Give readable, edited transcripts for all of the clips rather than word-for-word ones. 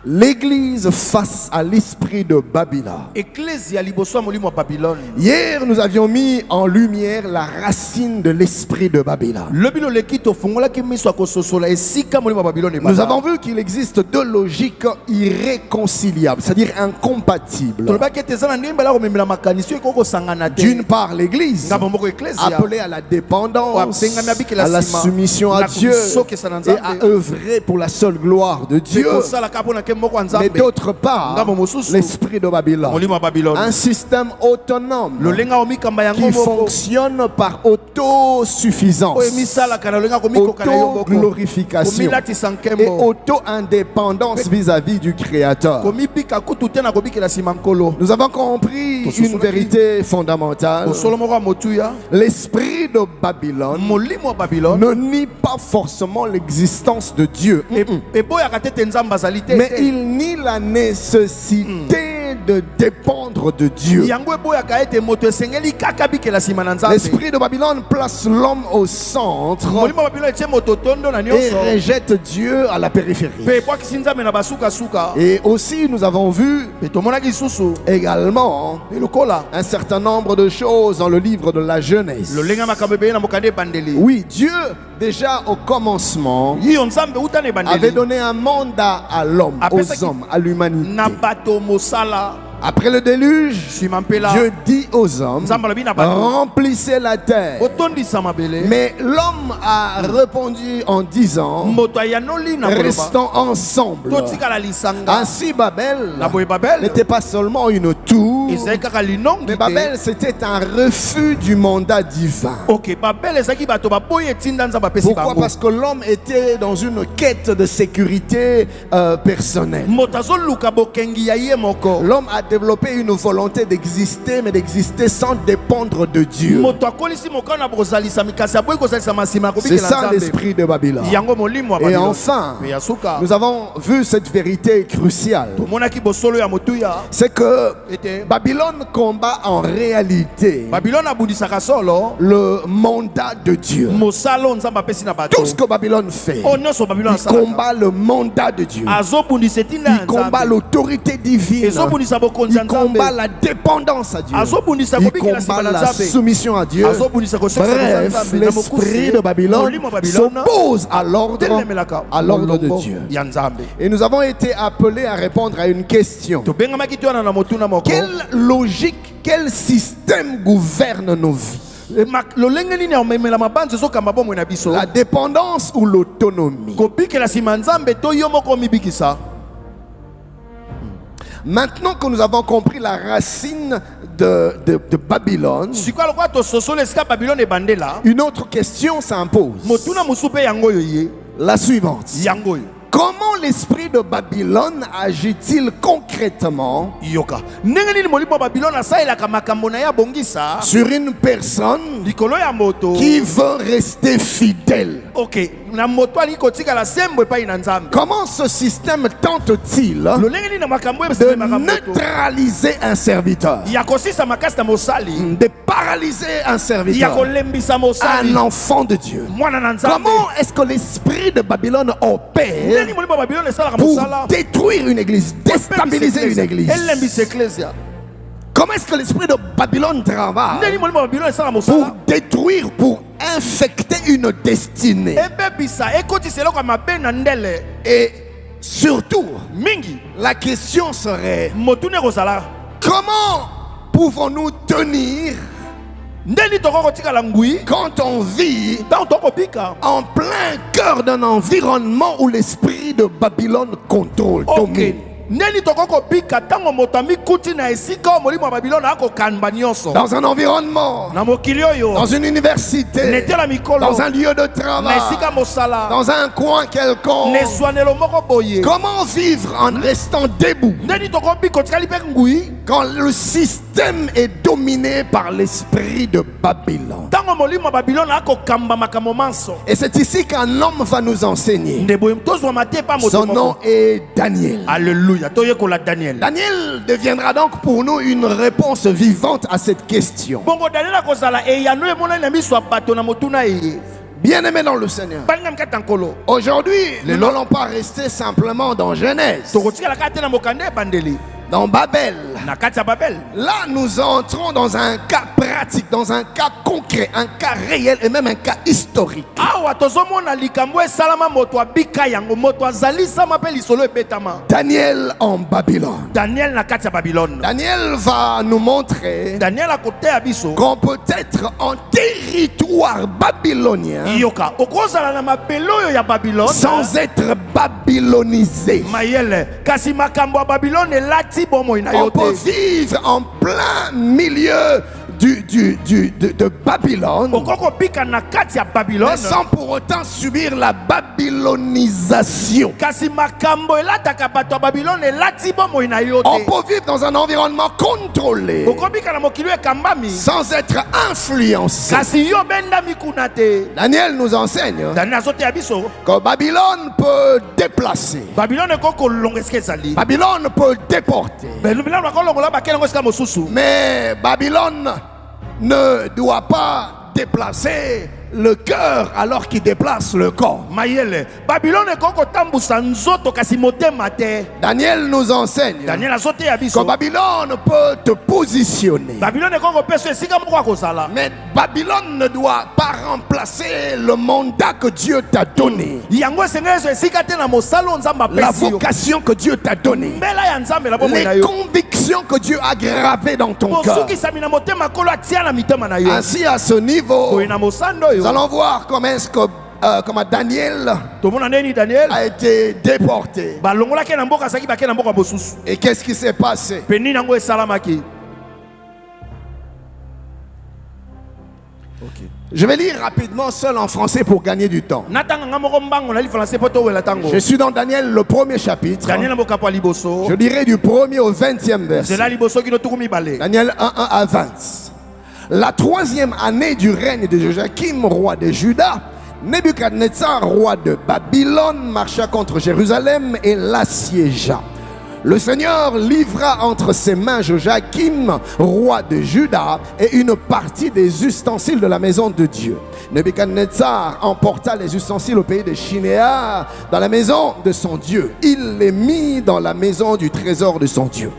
L'église face à l'esprit de Babylone. Hier, nous avions mis en lumière la racine de l'esprit de Babylone. Nous avons vu qu'il existe deux logiques irréconciliables, c'est-à-dire incompatibles. D'une part, l'église, appelée à la dépendance, à la soumission à Dieu et à œuvrer pour la seule gloire de Dieu. Mais d'autre part, l'esprit de Babylone, un système autonome qui fonctionne par autosuffisance, auto-glorification et auto-indépendance vis-à-vis du Créateur. Nous avons compris une vérité fondamentale. L'esprit de Babylone ne nie pas forcément l'existence de Dieu, mais il nie la nécessité de dépendre de Dieu. L'esprit de Babylone place l'homme au centre et rejette Dieu à la périphérie. Et aussi nous avons vu également un certain nombre de choses dans le livre de la Genèse. Oui, Dieu déjà au commencement avait donné un mandat à l'homme, aux hommes, à l'humanité. Après le déluge, Dieu dit aux hommes, remplissez la terre. Mais l'homme a répondu en disant, restons ensemble. Ainsi Babel n'était pas seulement une tour, mais Babel c'était un refus du mandat divin. Pourquoi? Parce que l'homme était dans une quête de sécurité personnelle. L'homme a développer une volonté d'exister, mais d'exister sans dépendre de Dieu. C'est ça l'esprit de Babylone. Et enfin, nous avons vu cette vérité cruciale. C'est que Babylone combat en réalité le mandat de Dieu. Tout ce que Babylone fait, il combat le mandat de Dieu. Il combat l'autorité divine. Il combat la dépendance à Dieu. Il combat la soumission à Dieu. Bref, l'esprit de Babylone s'oppose à l'ordre de Dieu. Et nous avons été appelés à répondre à une question. Quelle logique, quel système gouverne nos vies? La dépendance ou l'autonomie? Maintenant que nous avons compris la racine de Babylone, une autre question s'impose. La suivante. Comment l'esprit de Babylone agit-il concrètement sur une personne qui veut rester fidèle? Comment ce système tente-t-il de neutraliser un serviteur, de paralyser un serviteur, un enfant de Dieu? Comment est-ce que l'esprit de Babylone opère pour détruire une église, déstabiliser une église? Comment est-ce que l'esprit de Babylone travaille pour détruire, pour infecter une destinée? Et surtout, la question serait, comment pouvons-nous tenir quand on vit en plein cœur d'un environnement où l'esprit de Babylone contrôle, domine? Dans un environnement, dans une université, dans un lieu de travail, dans un coin quelconque, comment vivre en restant debout quand le système est dominé par l'esprit de Babylone? Et c'est ici qu'un homme va nous enseigner. Son nom est Daniel. Alléluia. Daniel deviendra donc pour nous une réponse vivante à cette question. Bien-aimés dans le Seigneur, aujourd'hui, nous n'allons pas rester simplement dans Genèse, dans Babel. Là, nous entrons dans un cas pratique, dans un cas concret, un cas réel et même un cas historique. Daniel en Babylone. Daniel va nous montrer qu'on peut être en territoire babylonien sans être babylonisé. On peut vivre en plein milieu de Babylone, mais sans pour autant subir la babylonisation. On peut vivre dans un environnement contrôlé sans être influencé. Daniel nous enseigne que Babylone peut déplacer, Babylone peut déporter, mais Babylone ne doit pas déplacer le cœur alors qu'il déplace le corps. Daniel nous enseigne que Babylone peut te positionner, mais Babylone ne doit pas remplacer le mandat que Dieu t'a donné, la vocation que Dieu t'a donnée, les convictions que Dieu a gravées dans ton cœur. Ainsi, à ce niveau, nous allons voir comment est-ce que Daniel a été déporté. Et qu'est-ce qui s'est passé? Je vais lire rapidement seul en français pour gagner du temps. Je suis dans Daniel, le premier chapitre. Je lirai du 1er au 20e verset. Daniel 1, 1 à 20. La 3e année du règne de Joachim, roi de Juda, Nebuchadnezzar, roi de Babylone, marcha contre Jérusalem et l'assiégea. Le Seigneur livra entre ses mains Joachim, roi de Juda, et une partie des ustensiles de la maison de Dieu. Nebuchadnezzar emporta les ustensiles au pays de Shinéar, dans la maison de son Dieu. Il les mit dans la maison du trésor de son Dieu.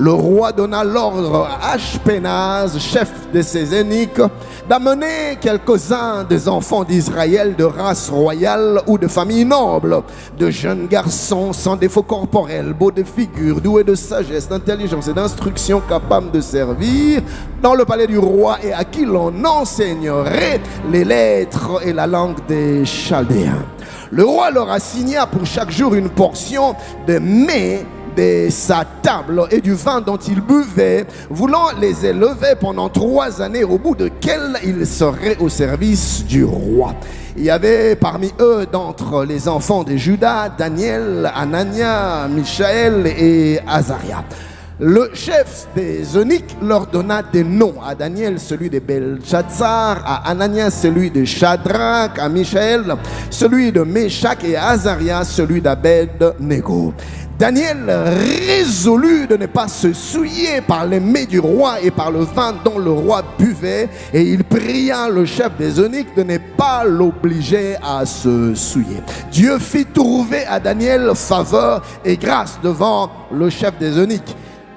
Le roi donna l'ordre à Ashpenaz, chef de ses eunuques, d'amener quelques-uns des enfants d'Israël de race royale ou de famille noble, de jeunes garçons sans défaut corporel, beaux de figure, doués de sagesse, d'intelligence et d'instruction, capables de servir dans le palais du roi et à qui l'on enseignerait les lettres et la langue des Chaldéens. Le roi leur assigna pour chaque jour une portion de mets de sa table et du vin dont ils buvaient, voulant les élever pendant 3 années, au bout desquelles ils seraient au service du roi. Il y avait parmi eux, d'entre les enfants de Juda, Daniel, Anania, Michaël et Azaria. Le chef des eunuques leur donna des noms. À Daniel, celui de Belshazzar, à Anania, celui de Shadrach, à Michaël, celui de Meshach, et à Azaria, celui d'Abed-Nego. Daniel résolut de ne pas se souiller par les mets du roi et par le vin dont le roi buvait, et il pria le chef des eunuques de ne pas l'obliger à se souiller. Dieu fit trouver à Daniel faveur et grâce devant le chef des eunuques.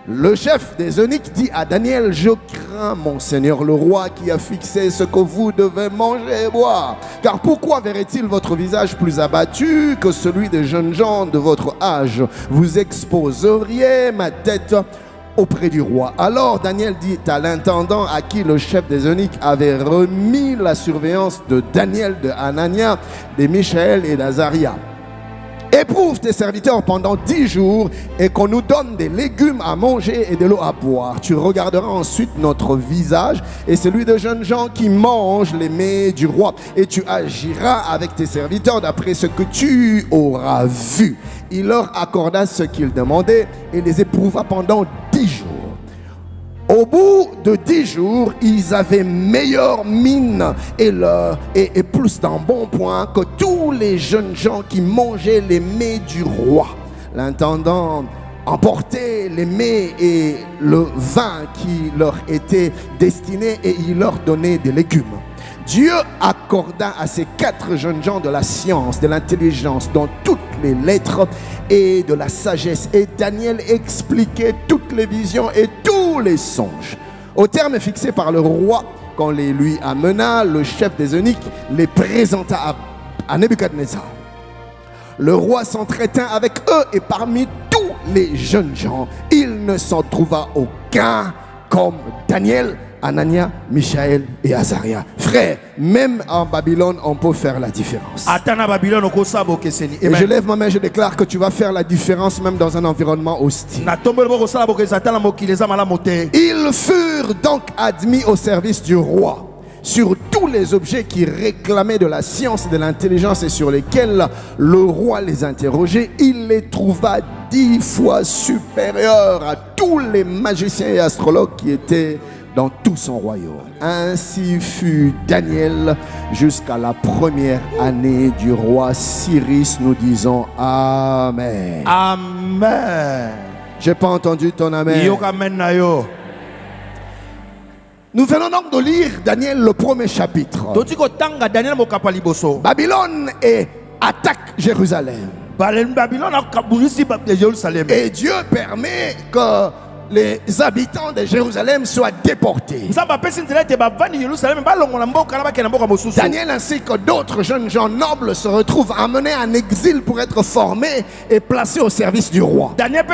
Le chef des eunuques dit à Daniel: je crains mon Seigneur le roi qui a fixé ce que vous devez manger et boire. Car pourquoi verrait-il votre visage plus abattu que celui des jeunes gens de votre âge? Vous exposeriez ma tête auprès du roi. Alors Daniel dit à l'intendant à qui le chef des eunuques avait remis la surveillance de Daniel, de Anania, de Michaël et d'Azaria: éprouve tes serviteurs pendant 10 jours et qu'on nous donne des légumes à manger et de l'eau à boire. Tu regarderas ensuite notre visage et celui de jeunes gens qui mangent les mets du roi, et tu agiras avec tes serviteurs d'après ce que tu auras vu. Il leur accorda ce qu'ils demandaient et les éprouva pendant 10 jours. Au bout de 10 jours, ils avaient meilleure mine et plus d'un bon point que tous les jeunes gens qui mangeaient les mets du roi. L'intendant emportait les mets et le vin qui leur était destiné, et il leur donnait des légumes. Dieu accorda à ces 4 jeunes gens de la science, de l'intelligence, dans toutes les lettres et de la sagesse. Et Daniel expliquait toutes les visions et tous les songes. Au terme fixé par le roi, quand les lui amena, le chef des eunuques les présenta à Nebuchadnezzar. Le roi s'entretint avec eux et parmi tous les jeunes gens, il ne s'en trouva aucun comme Daniel, Anania, Michaël et Azaria. Frère, même en Babylone, on peut faire la différence. Et je lève ma main, je déclare que tu vas faire la différence même dans un environnement hostile. Ils furent donc admis au service du roi. Sur tous les objets qui réclamaient de la science et de l'intelligence et sur lesquels le roi les interrogeait, il les trouva 10 fois supérieurs à tous les magiciens et astrologues qui étaient dans tout son royaume. Ainsi fut Daniel jusqu'à la première année du roi Cyrus. Nous disons Amen. Amen. J'ai pas entendu ton Amen. Nous venons donc de lire Daniel, le premier chapitre. Babylone attaque Jérusalem. Et Dieu permet que les habitants de Jérusalem soient déportés. Daniel ainsi que d'autres jeunes gens nobles se retrouvent amenés en exil pour être formés et placés au service du roi. Bien aimé,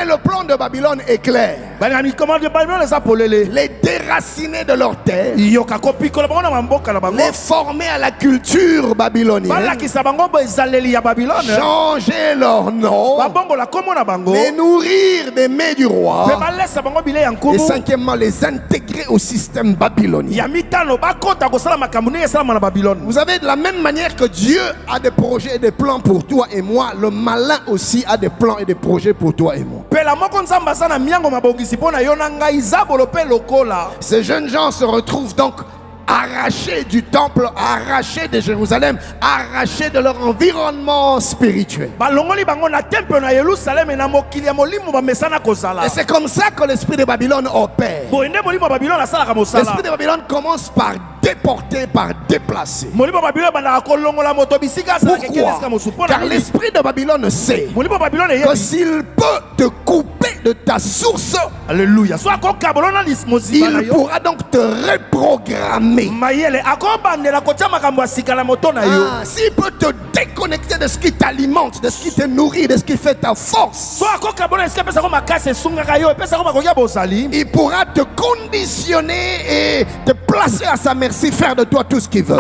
le plan de Babylone est clair. Les déraciner de leur terre, les former à la culture babylonienne, changer leur nom, les nourrir des mets du roi, et cinquièmement les intégrer au système babylonien. Vous savez, de la même manière que Dieu a des projets et des plans pour toi et moi, le malin aussi a des plans et des projets pour toi et moi. Ces jeunes gens se retrouvent donc arrachés du temple, arrachés de Jérusalem, arrachés de leur environnement spirituel. Et c'est comme ça que l'esprit de Babylone opère. L'esprit de Babylone commence par déporter, par déplacer. Pourquoi? Car l'esprit de Babylone sait que s'il peut te couper de ta source, alléluia, il pourra donc te reprogrammer. S'il peut te déconnecter de ce qui t'alimente, de ce qui te nourrit, de ce qui fait ta force, il pourra te conditionner et te placer à sa merci, faire de toi tout ce qu'il veut.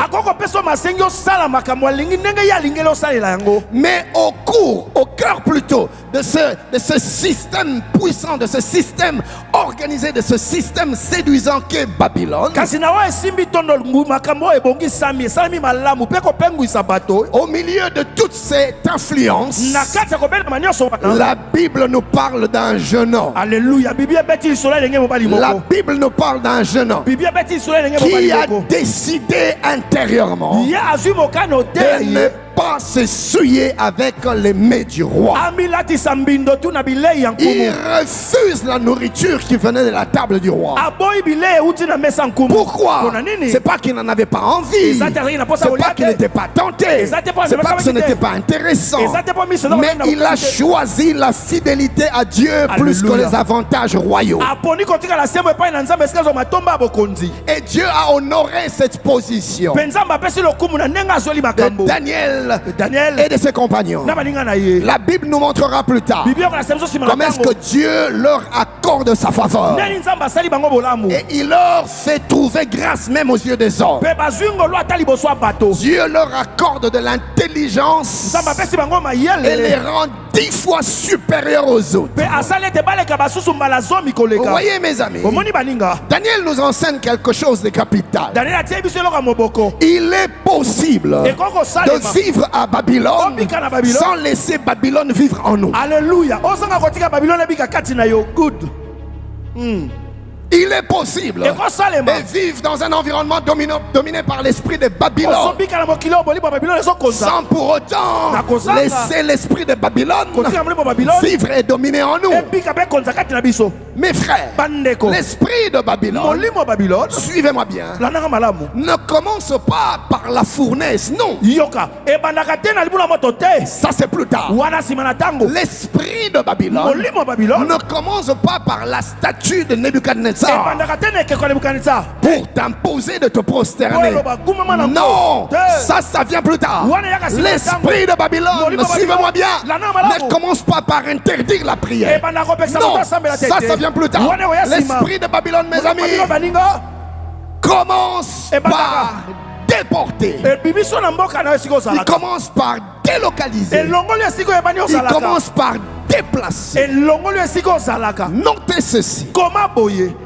Mais au cœur plutôt de ce système puissant, de ce système organisé, de ce système séduisant qu'est Babylone, au milieu de toute cette influence, la Bible nous parle d'un jeune homme. Alléluia. La Bible nous parle d'un jeune homme qui a décidé intérieurement de ne pas se souiller avec les mets du roi. Il refuse la nourriture qui venait de la table du roi. Pourquoi? C'est pas qu'il n'en avait pas envie, c'est pas qu'il n'était pas tenté, c'est pas que ce n'était pas intéressant, mais il a choisi la fidélité à Dieu plus que les avantages royaux. Et Dieu a honoré cette position de Daniel et de ses compagnons. La Bible nous montrera plus tard comment est-ce que Dieu leur accorde sa faveur et il leur fait trouver grâce même aux yeux des hommes. Dieu leur accorde de l'intelligence et les rend 10 fois supérieurs aux autres. Vous voyez, mes amis, Daniel nous enseigne quelque chose de capital. Il est possible de vivre à Babylone sans laisser Babylone vivre en nous. Alléluia. Good. Il est possible de vivre dans un environnement dominé par l'esprit de Babylone sans pour autant laisser l'esprit de Babylone vivre et dominer en nous. Mes frères, l'esprit de Babylone, suivez-moi bien, ne commence pas par la fournaise, non. Ça c'est plus tard. L'esprit de Babylone ne commence pas par la statue de Nebuchadnezzar pour t'imposer de te prosterner. Non, ça vient plus tard. L'esprit de Babylone, suivez-moi bien, ne commence pas par interdire la prière. Non, ça vient plus tard. L'esprit de Babylone, mes amis, commence par déporter. Il commence par délocaliser. Il commence par déplacer. Notez ceci.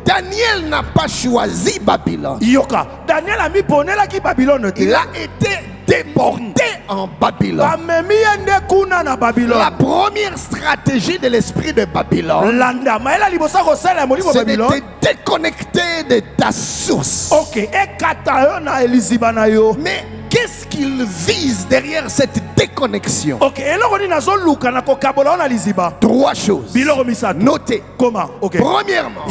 Daniel n'a pas choisi Babylone. Il a été déporté en Babylone. La première stratégie de l'esprit de Babylone, c'est de te déconnecter de ta source. Mais qu'est-ce qu'il vise derrière cette déconnexion? Trois choses. Notez. Premièrement,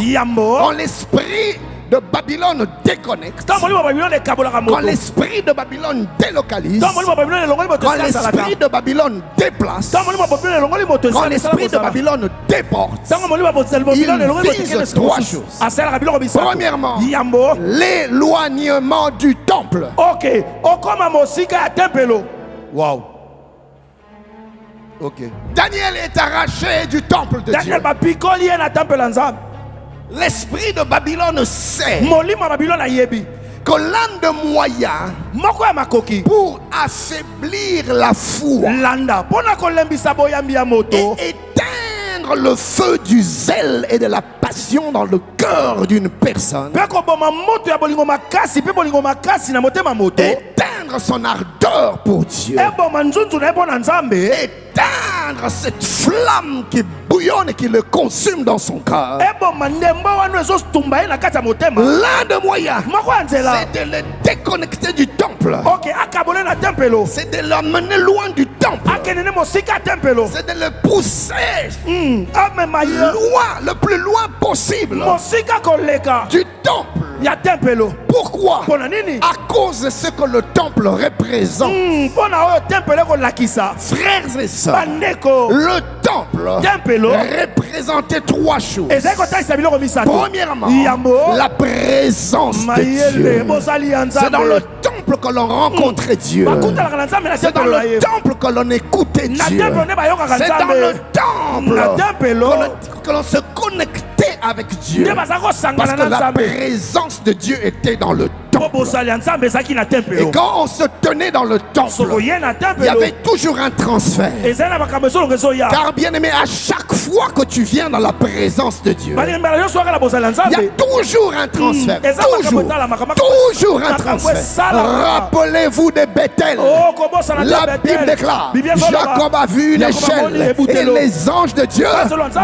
quand l'esprit de Babylone déconnecte, quand l'esprit de Babylone délocalise, quand l'esprit de Babylone déplace, quand l'esprit de Babylone déporte, il vise trois choses. Premièrement, l'éloignement du temple. Wow. Daniel est arraché du temple de Dieu. L'esprit de Babylone sait que l'un des moyens pour affaiblir la foi et éteindre le feu du zèle et de la passion dans le cœur d'une personne, éteindre son ardeur pour Dieu, éteindre cette flamme qui bouillonne et qui le consume dans son cœur. L'un des moyens, c'est de le déconnecter du temple. C'est de l'emmener loin du temple. C'est de le pousser loin, le plus loin possible du temple. Pourquoi? À cause de ce que le temple représente. Frères et sœurs, le temple représentait trois choses. Premièrement, la présence de Dieu. C'est dans le temple que l'on rencontrait Dieu. C'est dans le temple que l'on écoutait Dieu. C'est dans le temple que l'on se connectait avec Dieu. Parce que la présence de Dieu était dans le temple. Et quand on se tenait dans le temple, il y avait toujours un transfert. Car bien aimé, à chaque fois que tu viens dans la présence de Dieu, il y a toujours un transfert. Toujours un transfert. Rappelez-vous de Bethel. La Bible déclare, Jacob a vu une échelle et les anges de Dieu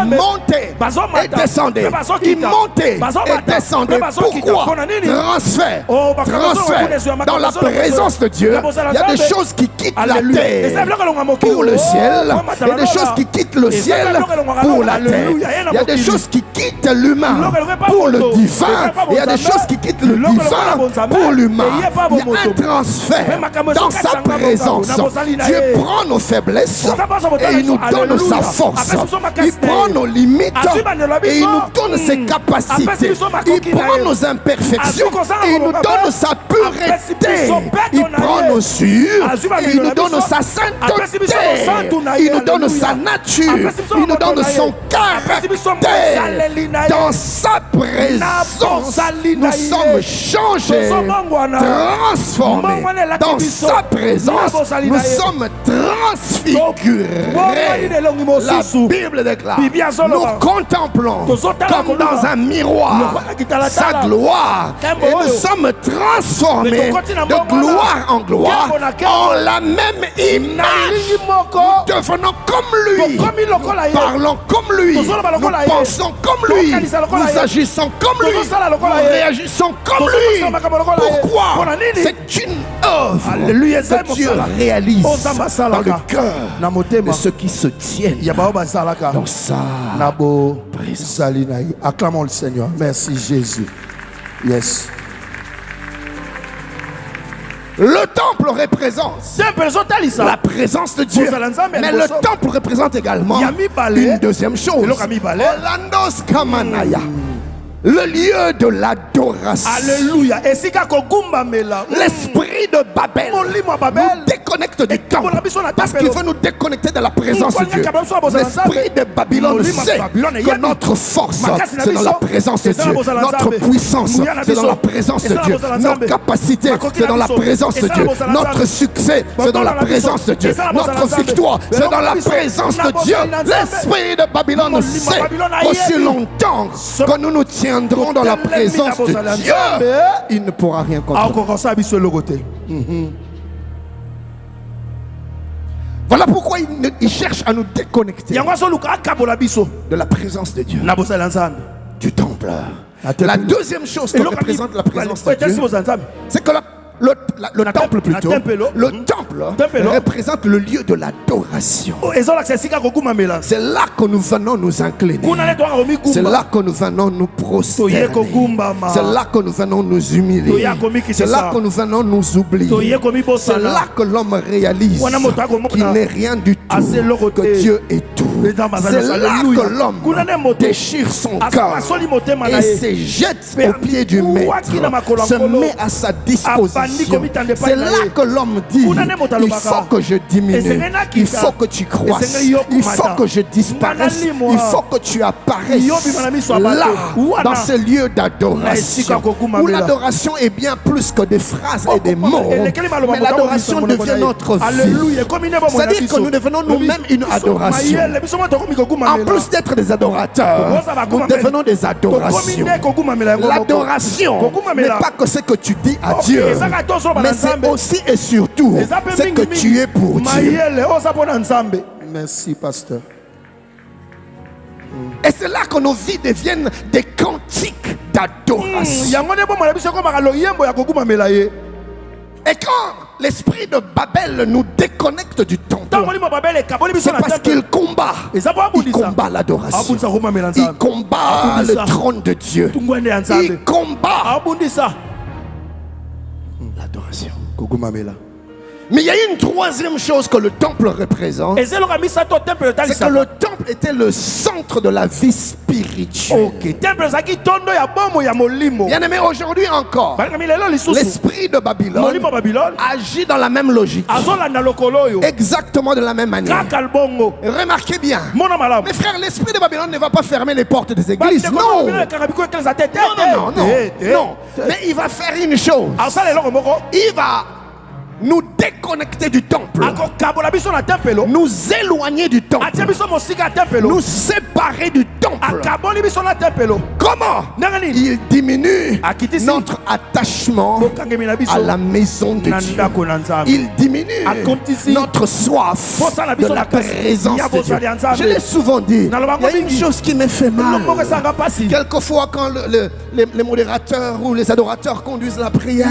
montaient et descendaient. Ils montaient et descendaient. Pourquoi? Transfert. Dans la présence de Dieu, il y a des choses qui quittent la terre pour le ciel. Il y a des choses qui quittent le ciel pour la terre. Il y a des choses qui quittent l'humain pour le divin. Il y a des choses qui quittent le divin pour l'humain. Il y a un transfert dans sa présence. Dieu prend nos faiblesses et il nous donne sa force. Il prend nos limites et il nous donne ses capacités. Il prend nos imperfections et il nous donne sa pureté. Il prend nos sueurs et il nous donne sa sainteté. Il nous donne sa nature. Il nous donne son caractère. Dans sa présence, nous sommes changés, transformés. Dans sa présence, nous sommes transfigurés. La Bible déclare, nous contemplons comme dans un miroir sa gloire et nous sommes transformés de gloire en gloire en la même image. Nous devenons comme lui, nous parlons comme lui, nous pensons comme comme lui, nous agissons comme lui, nous réagissons comme lui. Pourquoi? C'est une œuvre que Dieu réalise dans le cœur de ceux qui se tiennent dans sa présence. Acclamons le Seigneur. Merci Jésus. Yes. Le temple représente la présence de Dieu. Mais le temple représente également une deuxième chose. Olandos Kamanaya. Le lieu de l'adoration. Alléluia. L'esprit de Babel nous déconnecte du temple parce qu'il veut nous déconnecter de la présence de Dieu. L'esprit de Babylone sait que notre force c'est dans la présence de Dieu. Notre puissance c'est dans la présence de Dieu. Notre capacité c'est dans la présence de Dieu. Notre succès c'est dans la présence de Dieu. Notre victoire c'est dans la présence de Dieu. L'esprit de Babylone sait aussi longtemps que nous nous tiendrons dans la présence de Dieu, il ne pourra rien contre. Voilà pourquoi il cherche à nous déconnecter de la présence de Dieu, du temple. La deuxième chose que représente la présence de Dieu, c'est que le temple plutôt, le temple représente le lieu de l'adoration. C'est là que nous venons nous incliner. C'est là que nous venons nous prosterner. C'est là que nous venons nous humilier. C'est là que nous venons nous oublier. C'est là que l'homme réalise qu'il n'est rien du tout, que Dieu est tout. C'est là que l'homme déchire son cœur et se jette au pied du maître, se met à sa disposition. C'est là que l'homme dit, il faut que je diminue, il faut que tu croisses, il faut que je disparaisse, il faut que tu apparaisses là, dans ce lieu d'adoration, où l'adoration est bien plus que des phrases et des mots, mais l'adoration devient notre vie. C'est-à-dire que nous devenons nous-mêmes une adoration. En plus d'être des adorateurs, nous devenons des adorations. L'adoration n'est pas que ce que tu dis à Dieu, mais c'est aussi et surtout ce que tu es pour Dieu. Merci, pasteur. Et c'est là que nos vies deviennent des cantiques d'adoration. Et quand l'esprit de Babel nous déconnecte du temple, c'est parce qu'il combat. Il combat l'adoration. Il combat le trône de Dieu. Il combat l'adoration. Mais il y a une troisième chose que le temple représente. C'est que le temple était le centre de la vie spirituelle. Bien aimé, aujourd'hui encore, l'esprit de Babylone agit dans la même logique. Exactement de la même manière. Remarquez bien. Mes frères, l'esprit de Babylone ne va pas fermer les portes des églises. Non. Non. Mais il va faire une chose. Il va nous déconnecter du temple, nous éloigner du temple, nous séparer du temple. Comment? Il diminue notre attachement à la maison de Dieu. Il diminue notre soif de la présence de Dieu. Je l'ai souvent dit, il y a une chose qui me fait mal. Quelquefois quand les modérateurs ou les adorateurs conduisent la prière,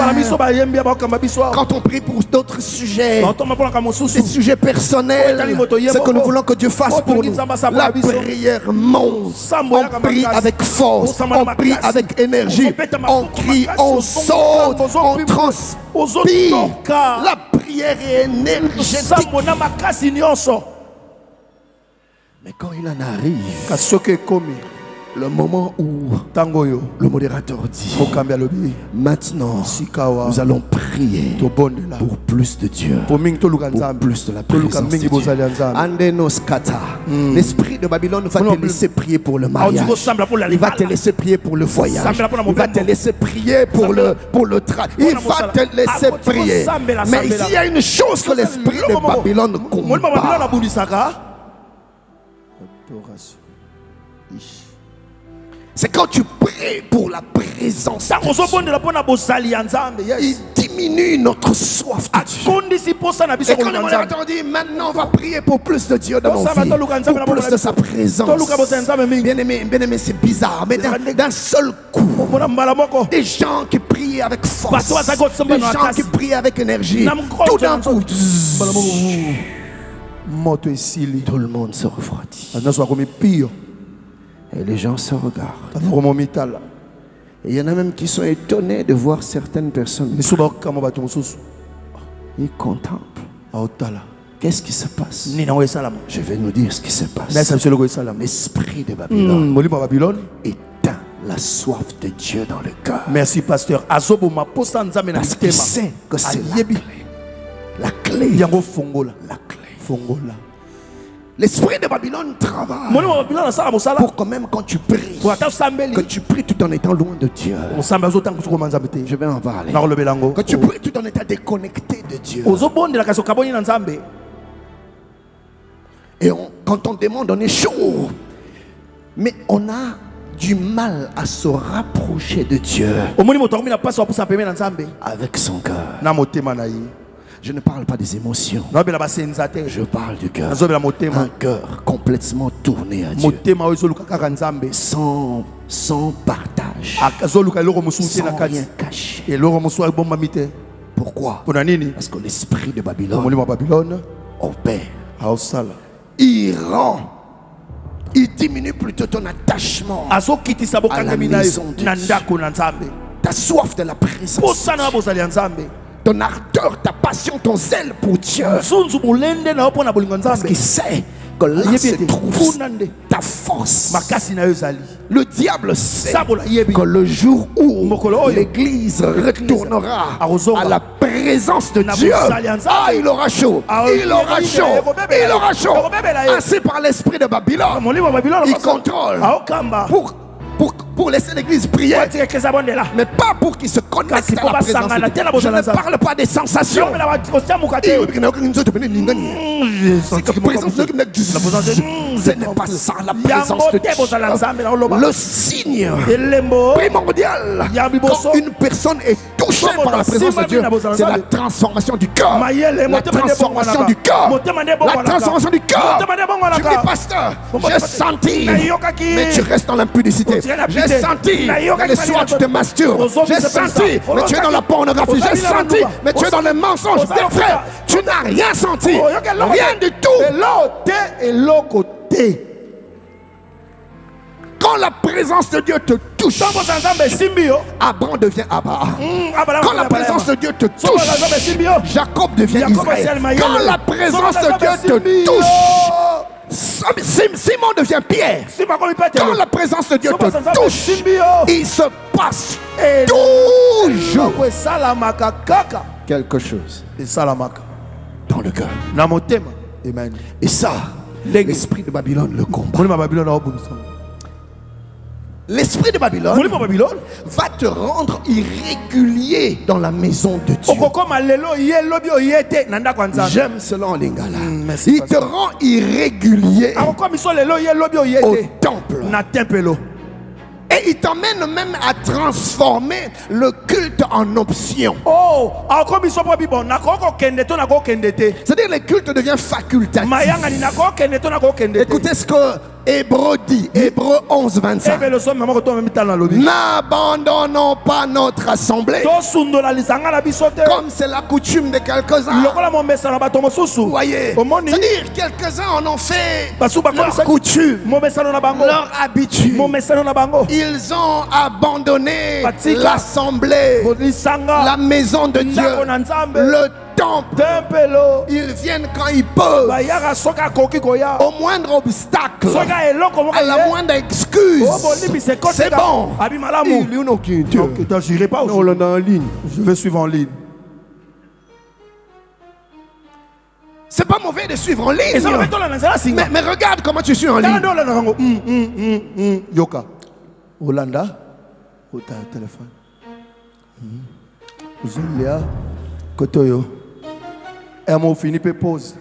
quand on prie pour d'autres sujets, des sujets personnels, ce que nous voulons que Dieu fasse pour nous, la prière monte. On prie avec force, on prie avec énergie, on crie, on saute, on transpire. La prière est énergétique. Mais quand il en arrive, le moment où le modérateur dit maintenant nous allons prier pour plus de Dieu, pour plus de la présence de Dieu. L'esprit de Babylone va te laisser prier pour le mariage, il va te laisser prier pour le voyage, il va te laisser prier pour le travail, il va te laisser prier. Mais ici il y a une chose que l'esprit de Babylone combat. C'est quand tu pries pour la présence de Dieu. Il diminue diminue notre soif de Dieu. Et quand le modérateur dit maintenant on va prier pour plus de Dieu dans nos vies, pour plus de sa présence. Bien-aimé, c'est bizarre, mais d'un seul coup, des gens qui prient avec force, des gens qui prient avec énergie, tout d'un coup, tout le monde se refroidit. Et les gens se regardent. Et il y en a même qui sont étonnés de voir certaines personnes. Ils contemplent. Qu'est-ce qui se passe? Je vais nous dire ce qui se passe. L'esprit de Babylone éteint la soif de Dieu dans le cœur. Merci pasteur. Parce qu'il sait que c'est la clé. La clé. L'esprit de Babylone travaille pour que même quand tu pries, que tu pries tout en étant loin de Dieu. Je vais en parler. Que tu pries tout en étant déconnecté de Dieu. Et quand on demande, on est chaud. Mais on a du mal à se rapprocher de Dieu avec son cœur. Je ne parle pas des émotions. Je parle du cœur. Un cœur complètement tourné à Dieu. Sans partage. Sans rien cacher. Pourquoi? Parce que l'esprit de Babylone opère. Il diminue plutôt ton attachement à la maison de Dieu. Ta soif de la présence. Ton ardeur, ta passion, ton zèle pour Dieu. Parce qu'il sait que là se trouve ta force. Le diable sait que le jour où l'église retournera à la présence de Dieu, il aura chaud. Il aura chaud. Il aura chaud. Ainsi par l'esprit de Babylone, il contrôle pour laisser l'église prier, mais pas pour qu'il se connecte à la présence de Dieu. Je ne parle pas des sensations. Ce n'est pas ça la présence de Dieu. Le signe primordial quand une personne est touchée par la présence de Dieu, c'est la transformation du cœur. La transformation du cœur. La transformation du cœur. Tu dis, pasteur, j'ai senti, mais tu restes dans l'impudicité. J'ai senti, mais le soir tu te masturbes. J'ai senti, mais tu es dans la pornographie. J'ai senti, mais tu es dans le mensonge. Frère, tu n'as rien senti. Rien du tout. Et l'autre côté. Quand la présence de Dieu te touche, Abraham devient Abraham. Quand la présence de Dieu te touche, Jacob devient Israël. Quand la présence de Dieu te touche, Simon devient Pierre. Quand la présence de Dieu te touche, il se passe toujours quelque chose dans le cœur. Amen. Et ça, l'esprit de Babylone le combat. L'esprit de Babylone va te rendre irrégulier dans la maison de Dieu. J'aime cela en lingala. Il te rend irrégulier au temple. Et il t'emmène même à transformer le culte en option. C'est-à-dire que le culte devient facultatif. Écoutez ce que Hébreu dit, Hébreu 11, 25. N'abandonnons pas notre assemblée comme c'est la coutume de quelques-uns. Vous voyez, c'est-à-dire quelques-uns en ont fait leur coutume, leur habitude. Ils ont abandonné l'assemblée, la maison de Dieu, le temple. Ils viennent quand ils peuvent, au moindre obstacle, à la moindre excuse. C'est bon. Je vais suivre en ligne. C'est pas mauvais de suivre en ligne. Mais regarde comment tu suis en ligne. Hollanda, au téléphone. Zulia, Kotoyo. Et moi fini pe pause.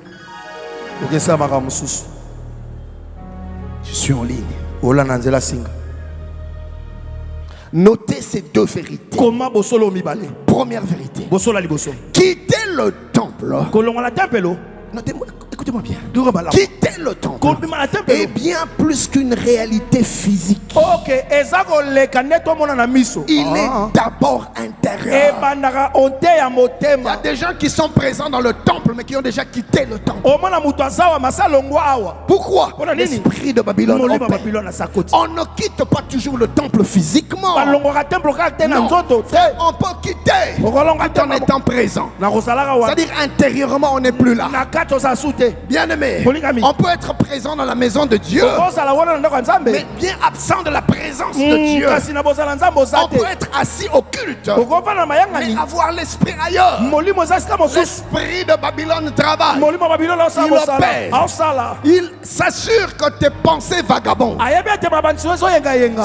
Ok ça m'a ramussus. Je suis en ligne. Hollanda nzela singa. Notez ces deux vérités. Première vérité. Quitter le temple. Notez-moi, écoutez-moi bien. Quitter le temple est bien plus qu'une réalité physique. Il est d'abord intérieur. Il y a des gens qui sont présents dans le temple mais qui ont déjà quitté le temple. Pourquoi? L'esprit de Babylone opère. On ne quitte pas toujours le temple physiquement. Non. On peut quitter tout en étant présent. C'est-à-dire intérieurement on n'est plus là. Bien aimé, on peut être présent dans la maison de Dieu mais bien absent de la présence de Dieu. On peut être assis au culte mais avoir l'esprit ailleurs. L'esprit de Babylone travaille. Il opère. Il s'assure que tes pensées vagabondent.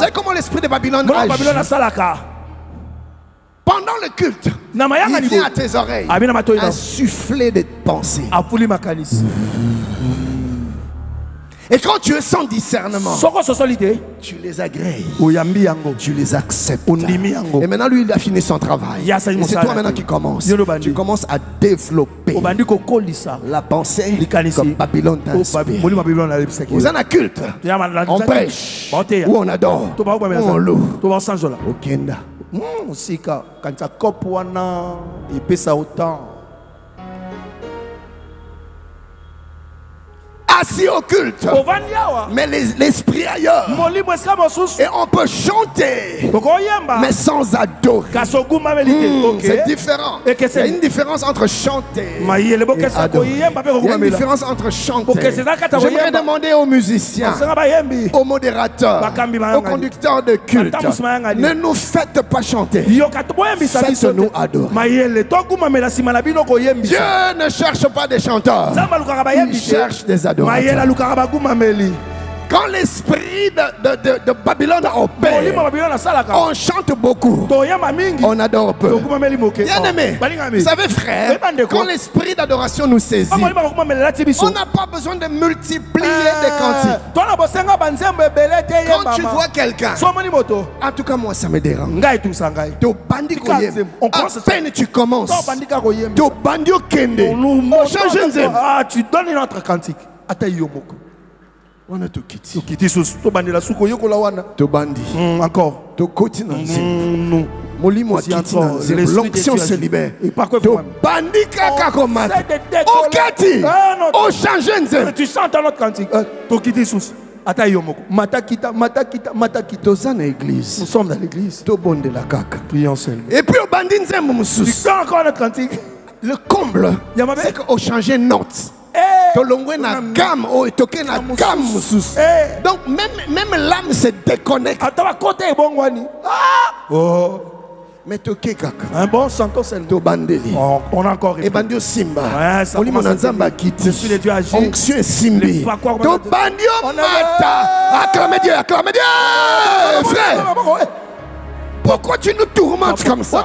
C'est comment l'esprit de Babylone agit. Pendant le culte, il vient à tes oreilles insuffler des pensées. Et quand tu es sans discernement, tu les agrées, tu les acceptes. Et maintenant lui il a fini son travail. Et c'est toi maintenant qui commences. Tu commences à développer la pensée comme Babylone t'inspire. Vous en avez culte, on pêche, ou on adore, ou on loue, au Kenda. Assis au culte, mais l'esprit ailleurs. Et on peut chanter, mais sans adorer. C'est différent. Il y a une différence entre chanter et adorer. Il y a une différence entre chanter. J'aimerais demander aux musiciens, aux modérateurs, aux conducteurs de culte, ne nous faites pas chanter, faites-nous adorer. Dieu ne cherche pas des chanteurs, il cherche des adorateurs. Quand l'esprit de Babylone opère, on chante beaucoup, on adore peu. Bien aimé, vous savez frère, quand l'esprit d'adoration nous saisit, on n'a pas besoin de multiplier des cantiques. Quand tu vois quelqu'un, en tout cas moi ça me dérange, à peine tu commences, tu donnes une autre cantique. On a tout quitté. Encore. L'onction se libère. Tu chantes un autre cantique. Nous sommes dans l'église. Prions seulement. Et puis au bandit tu encore notre cantique. Le comble, c'est qu'on change note. Donc même l'âme se déconnecte. Mais toke kaka. Un bon santo sel. To bandeli. On a encore. Et bandio simba. Ouais, ça commence à kiti. L'esprit de Dieu agit. Onction simbi. To bandio mata. Acclamez Dieu, acclamez Dieu. Frère. Pourquoi tu nous tourmentes comme ça?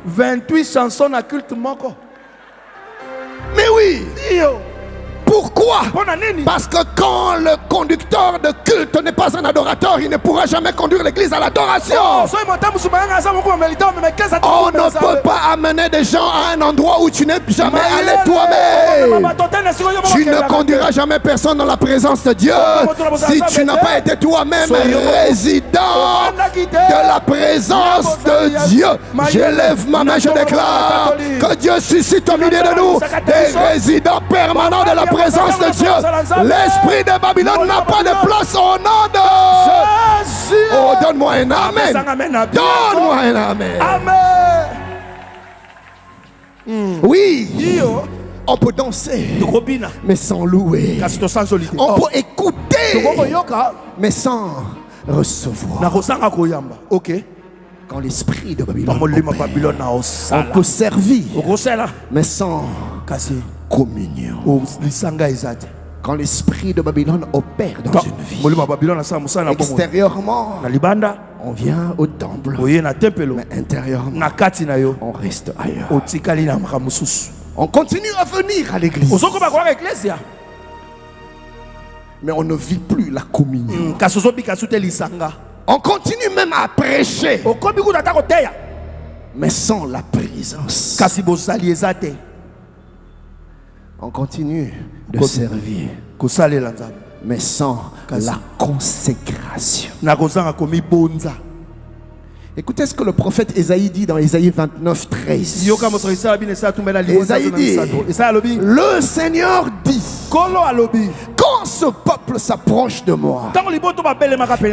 28 chansons à culte manko. Mais oui. Pourquoi? Parce que quand le conducteur de culte n'est pas un adorateur, il ne pourra jamais conduire l'église à l'adoration. On ne peut pas amener des gens à un endroit où tu n'es jamais allé toi-même. Tu ne conduiras jamais personne dans la présence de Dieu si tu n'as pas été toi-même résident de la présence de Dieu. J'élève ma main, je déclare que Dieu suscite au milieu de nous des résidents permanents de la présence de Dieu. L'esprit de Babylone n'a pas de place au nom de Jésus. Oh, donne-moi un amen. Donne-moi un amen. Oui. On peut danser, mais sans louer. On peut écouter, mais sans recevoir. Ok. Quand l'esprit de Babylone opère, on peut servir, mais sans communion. Quand l'esprit de Babylone opère dans une vie, extérieurement, on vient au temple, mais intérieurement, on reste ailleurs. On continue à venir à l'église, mais on ne vit plus la communion. On continue même à prêcher, mais sans la présence. On continue de servir, mais sans la consécration. Écoutez ce que le prophète Ésaïe dit dans Ésaïe 29, 13. Ésaïe dit, le Seigneur dit, quand ce peuple s'approche de moi,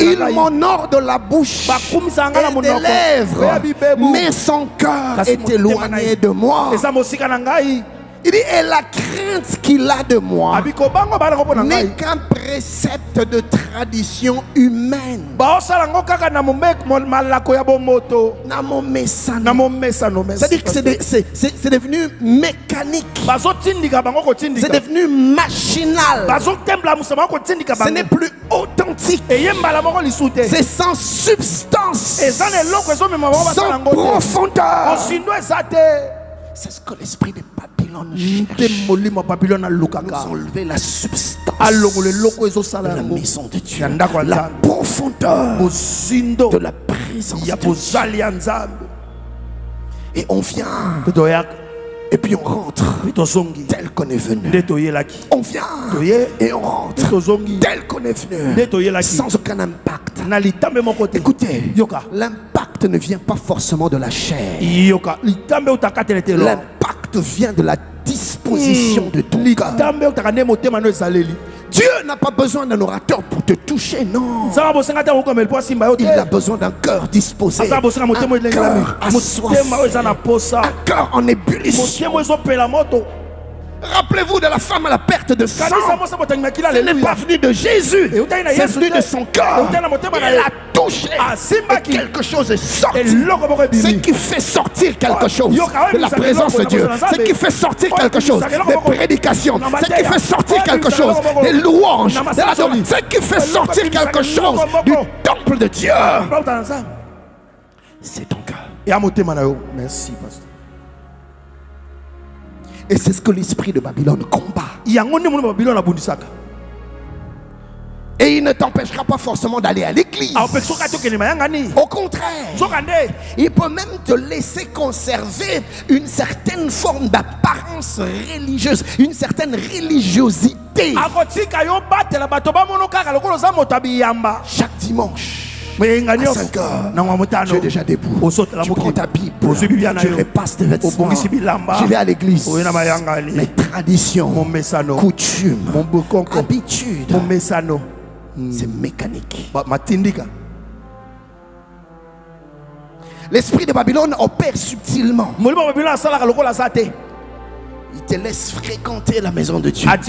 il m'honore de la bouche et des lèvres, mais son cœur est éloigné de moi. Il dit, et la crainte qu'il a de moi n'est qu'un précepte de tradition humaine. C'est-à-dire que c'est devenu mécanique. C'est devenu machinal. Ce n'est plus authentique. C'est sans substance, sans profondeur. C'est ce que l'esprit de Babylone cherche. Nous enlever la substance de la maison de Dieu, la profondeur de la présence de Dieu. Et on vient, et puis on rentre tel qu'on est venu. On vient et on rentre tel qu'on est venu, sans aucun impact. Écoutez, l'impact ne vient pas forcément de la chair. L'impact vient de la disposition de ton cœur. Dieu n'a pas besoin d'un orateur pour te toucher, non. Il a besoin d'un cœur disposé, un cœur assoiffé, un cœur en ébullition. Rappelez-vous de la femme à la perte de sang. Ce n'est pas venu de Jésus, c'est venu de son cœur. Elle a touché et quelque chose est sorti. Ce qui fait sortir quelque chose de la présence de Dieu, ce qui fait sortir quelque chose des prédications, ce qui fait sortir quelque chose des louanges, ce qui fait sortir quelque chose du temple de Dieu, c'est ton cœur. Merci, pasteur. Et c'est ce que l'esprit de Babylone combat. Et il ne t'empêchera pas forcément d'aller à l'église. Au contraire, il peut même te laisser conserver une certaine forme d'apparence religieuse, une certaine religiosité. Chaque dimanche à 5 heures, tu es déjà debout. Tu prends ta Bible, tu repasses tes vêtements, tu vas à l'église. Mais tradition, coutume, habitude, c'est mécanique. L'esprit de Babylone opère subtilement. Il te laisse fréquenter la maison de Dieu, mais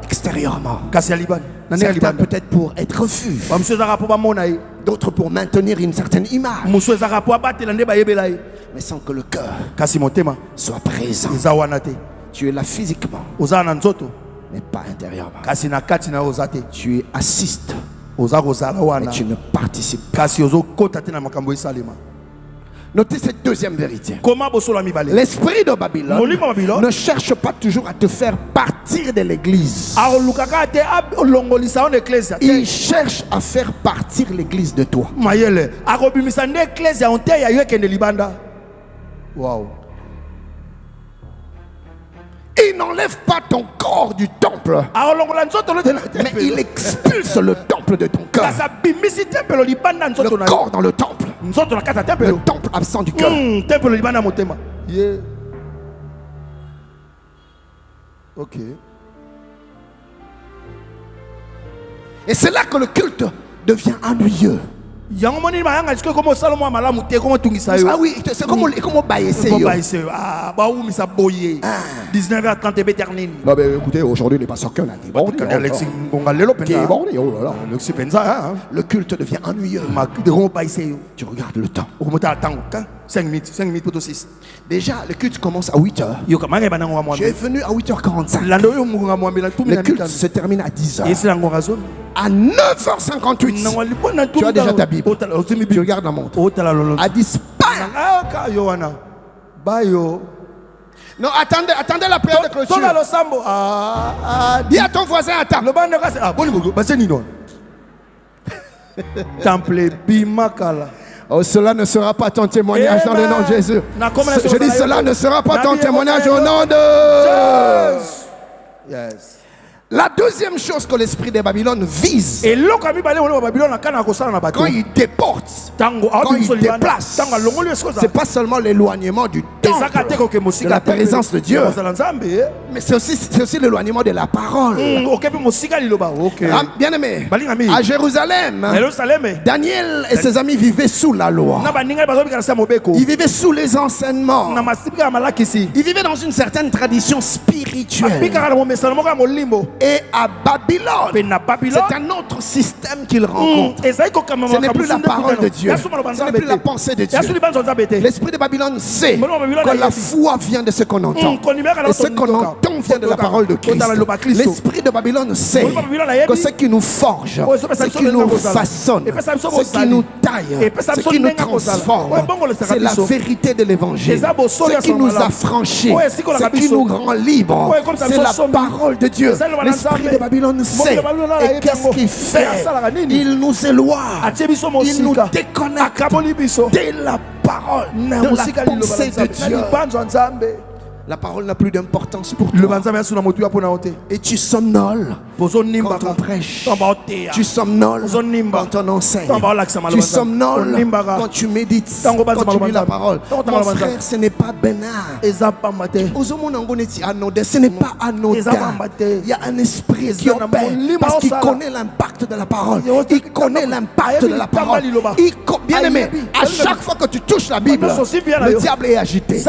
extérieurement. Certains peut-être pour être vus, d'autres pour maintenir une certaine image, mais sans que le cœur soit présent. Tu es là physiquement, mais pas intérieurement. Tu assistes, mais tu ne participes pas. Notez cette deuxième vérité. L'esprit de Babylone ne cherche pas toujours à te faire partir de l'église. Il cherche à faire partir l'église de toi. Wow. Il n'enlève pas ton corps du temple, mais il expulse le temple de ton cœur. Le corps dans le temple, le temple absent du cœur. Yeah. Ok. Et c'est là que le culte devient ennuyeux. Ah oui, c'est comme Baïsé. 19h30 écoutez, aujourd'hui les pasteurs qu'on a dit le culte devient ennuyeux. Tu regardes le temps. 5 minutes pour 6. Déjà, le culte commence à 8h. Tu es venu à 8h45. Le culte se termine à 10h. À 9h58, tu as déjà ta Bible. Tu regardes la montre. À 10, non, attendez la prière de clôture. Dis à ton voisin, attends. Temple bimakala. Oh, cela ne sera pas ton témoignage dans le nom de Jésus. Je dis cela ne sera pas ton témoignage au nom de Jésus. Yes. La deuxième chose que l'esprit de Babylone vise, quand il déporte, quand il déplace, c'est pas seulement l'éloignement du temple, de la présence de Dieu, mais c'est aussi l'éloignement de la parole. Bien aimé, à Jérusalem, Daniel et ses amis vivaient sous la loi. Ils vivaient sous les enseignements. Ils vivaient dans une certaine tradition spirituelle. Et à Babylone, c'est un autre système qu'il rencontre. Ce n'est plus la parole de Dieu, ce n'est plus la pensée de Dieu. L'esprit de Babylone sait que la foi vient de ce qu'on entend, et ce qu'on entend vient de la parole de Christ. L'esprit de Babylone sait que ce qui nous forge, ce qui nous façonne, ce qui nous taille, ce qui nous transforme, c'est la vérité de l'évangile. Ce qui nous affranchit, ce qui nous rend libres, c'est la parole de Dieu. L'esprit de Babylone sait. Et qu'est-ce qu'il fait? Il nous éloigne, il nous déconnecte de la parole, de la pensée de Dieu. La parole n'a plus d'importance pour toi. Et tu somnoles quand on prêche. Tu somnoles quand on enseigne. Tu somnoles quand tu médites, quand tu lis la parole. Mon frère, ce n'est pas bénin. Ce n'est pas anodin. Il y a un esprit qui opère parce qu'il connaît l'impact de la parole. Il connaît l'impact de la parole. Bien aimé, à chaque fois que tu touches la Bible, le diable est agité. Et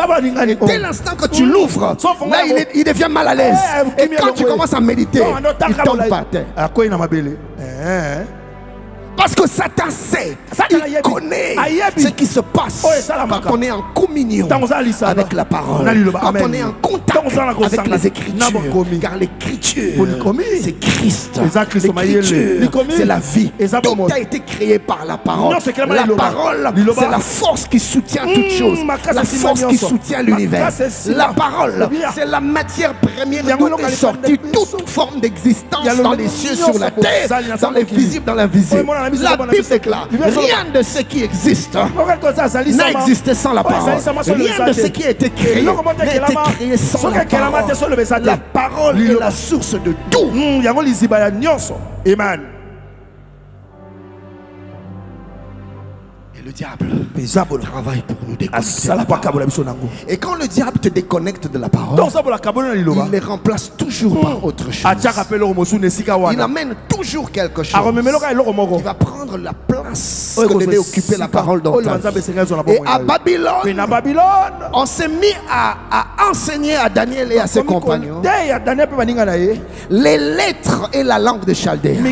dès l'instant que tu l'ouvre, là il devient mal à l'aise. Et quand tu commences à méditer, il tombe par terre. Parce que Satan sait, il connaît ce qui se passe quand on est en communion avec la parole, quand on est en contact avec les Écritures. Car l'Écriture, c'est Christ. L'Écriture, c'est la vie. Tout a été créé par la parole. La parole, c'est la force qui soutient toutes choses. La force qui soutient l'univers. La parole, c'est la matière première d'où est sortie toute forme d'existence dans les cieux, sur la terre, dans les visibles, dans l'invisible. La Bible déclare, rien de ce qui existe n'a existé sans la parole. Rien de ce qui a été créé n'a été créé sans la parole. La parole est la source de tout. Amen. Le diable travaille pour nous déconnecter. Et quand le diable te déconnecte de la parole, il les remplace toujours par autre chose. Il amène toujours quelque chose qui va prendre la place que devait occuper la parole dans ta vie. Et à Babylone, on s'est mis à enseigner à Daniel et à ses compagnons les lettres et la langue de Chaldéen.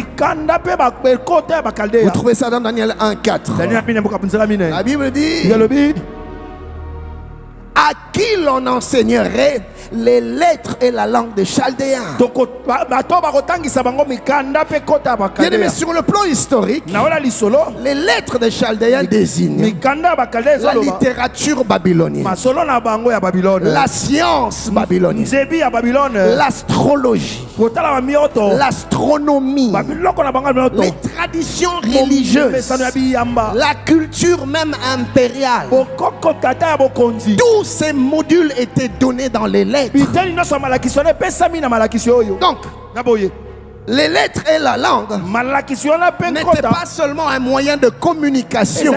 Vous trouvez ça dans Daniel 1:4. La Bible dit à qui l'on enseignerait les lettres et la langue de Chaldéens. Bien aimé, sur le plan historique, les lettres de Chaldéens désignent la littérature babylonienne, la science babylonienne, l'astrologie, l'astronomie, les traditions religieuses, la culture même impériale. Tous ces modules étaient donnés dans les lettres. Donc, les lettres et la langue n'étaient pas seulement un moyen de communication,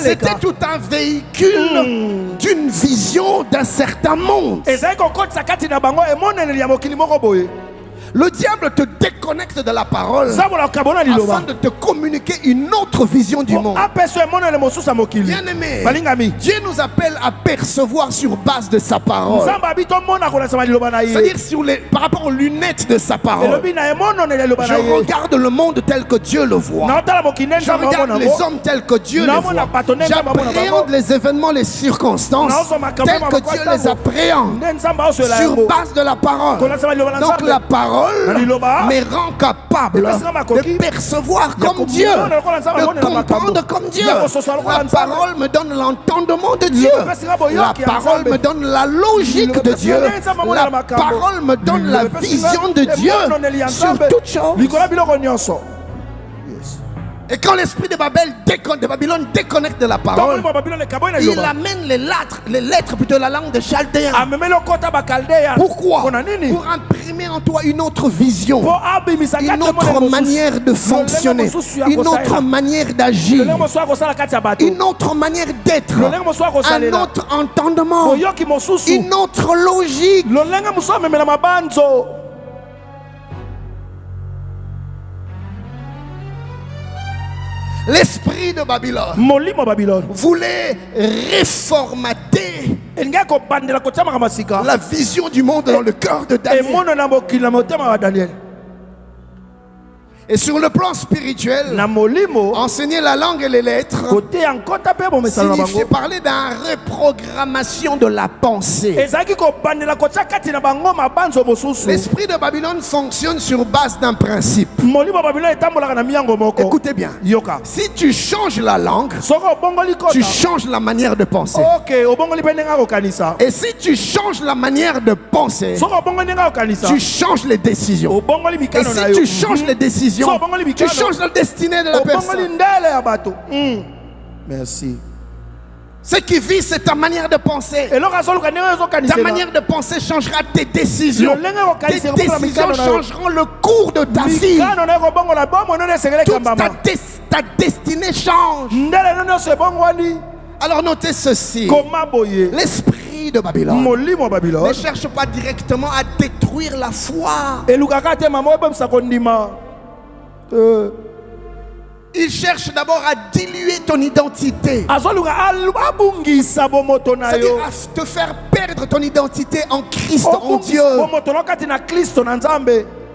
c'était tout un véhicule d'une vision d'un certain monde. Le diable te déconnecte de la parole afin de te communiquer une autre vision du monde. Bien aimé, Dieu nous appelle à percevoir sur base de sa parole. C'est-à-dire par rapport aux lunettes de sa parole. Je regarde le monde tel que Dieu le voit. Je regarde les hommes tels que Dieu les voit. J'appréhende les événements, les circonstances tels que Dieu les appréhende sur base de la parole. Donc la parole me rend capable de percevoir comme Dieu, de comprendre comme Dieu. La parole me donne l'entendement de Dieu. La parole me donne la logique de Dieu. La parole me donne la vision de Dieu sur toute chose. Et quand l'esprit de Babylone déconnecte de la parole, il amène les lettres plutôt la langue de Chaldéen. Pourquoi? Pour imprimer en toi une autre vision, une autre manière de fonctionner, une autre manière d'agir, une autre manière d'être, un autre entendement, une autre logique. L'esprit de Babylone voulait réformater la vision du monde dans le cœur de Daniel. Et sur le plan spirituel, enseigner la langue et les lettres signifie parler d'une reprogrammation de la pensée. L'esprit de Babylone fonctionne sur base d'un principe. Écoutez bien. Si tu changes la langue, tu changes la manière de penser. Et si tu changes la manière de penser, tu changes les décisions. Et si tu changes les décisions, tu changes la destinée de la personne. Merci. Ce qui vit, c'est ta manière de penser. Ta manière de penser changera tes décisions. Tes décisions changeront le cours de ta vie. Toute ta destinée change. Alors notez ceci. L'esprit de Babylone ne cherche pas directement à détruire la foi. Il cherche d'abord à diluer ton identité. C'est-à-dire à te faire perdre ton identité en Christ, en Dieu.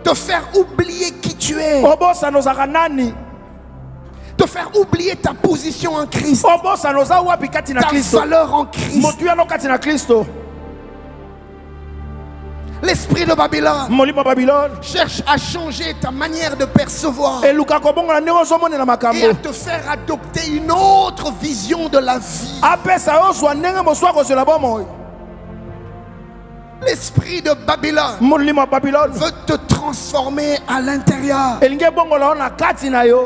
Te faire oublier qui tu es. Te faire oublier ta position en Christ. Ta valeur en Christ. L'esprit de Babylone cherche à changer ta manière de percevoir et à te faire adopter une autre vision de la vie. L'esprit de Babylone veut te transformer à l'intérieur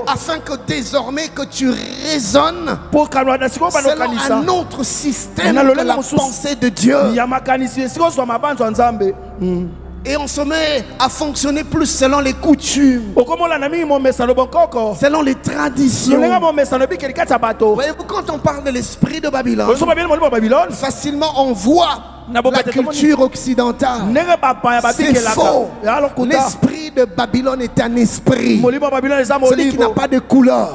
afin que désormais que tu raisonnes selon un autre système que la pensée de Dieu. Et on se met à fonctionner plus selon les coutumes, selon les traditions. Voyez-vous, quand on parle de l'esprit de Babylone, facilement on voit la culture occidentale. C'est faux. L'esprit de Babylone est un esprit. Celui qui n'a pas de couleur,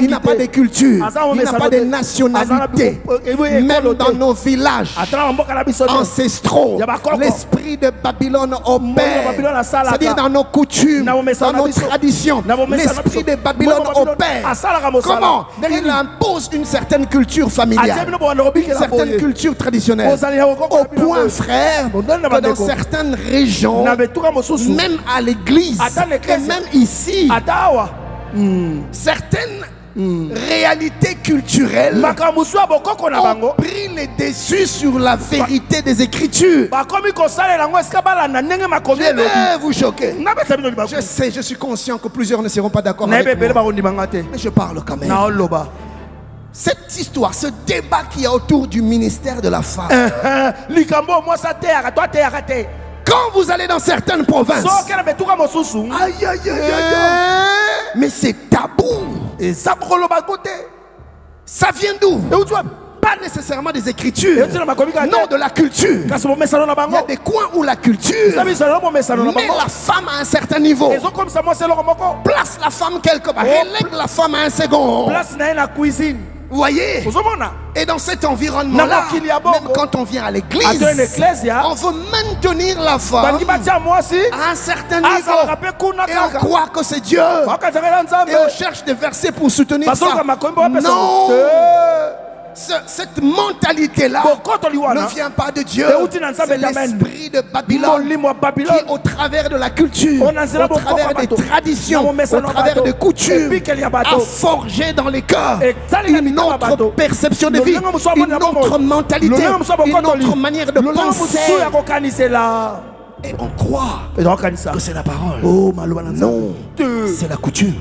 il n'a pas de culture, il n'a pas de nationalité. Même dans nos villages ancestraux, l'esprit de Babylone opère. C'est-à-dire dans nos coutumes, dans nos traditions, l'esprit de Babylone opère. Comment? Il impose une certaine culture familiale, une certaine culture traditionnelle. Au point, frère, que dans certaines régions, même à l'église, et même ici, certaines réalités culturelles ont pris les dessus sur la vérité des Écritures. Je vais vous choquer. Je sais, je suis conscient que plusieurs ne seront pas d'accord avec moi, mais je parle quand même. Cette histoire, ce débat qu'il y a autour du ministère de la femme, quand vous allez dans certaines provinces, aïe, aïe, aïe, mais c'est tabou. Ça vient d'où? Pas nécessairement des Écritures, non, de la culture. Il y a des coins où la culture met la femme à un certain niveau, place la femme quelque part, relègue la femme à un second. Vous voyez? Et dans cet environnement-là, même quand on vient à l'église, on veut maintenir la femme à un certain niveau. Et on croit que c'est Dieu. Et on cherche des versets pour soutenir ça. Non! Cette mentalité-là ne vient pas de Dieu. C'est l'esprit de Babylone qui, au travers de la culture, au travers des traditions, au travers des coutumes, a forgé dans les cœurs une autre perception de vie, une autre mentalité, une autre manière de penser. Et on croit que c'est la parole. Non, c'est la coutume.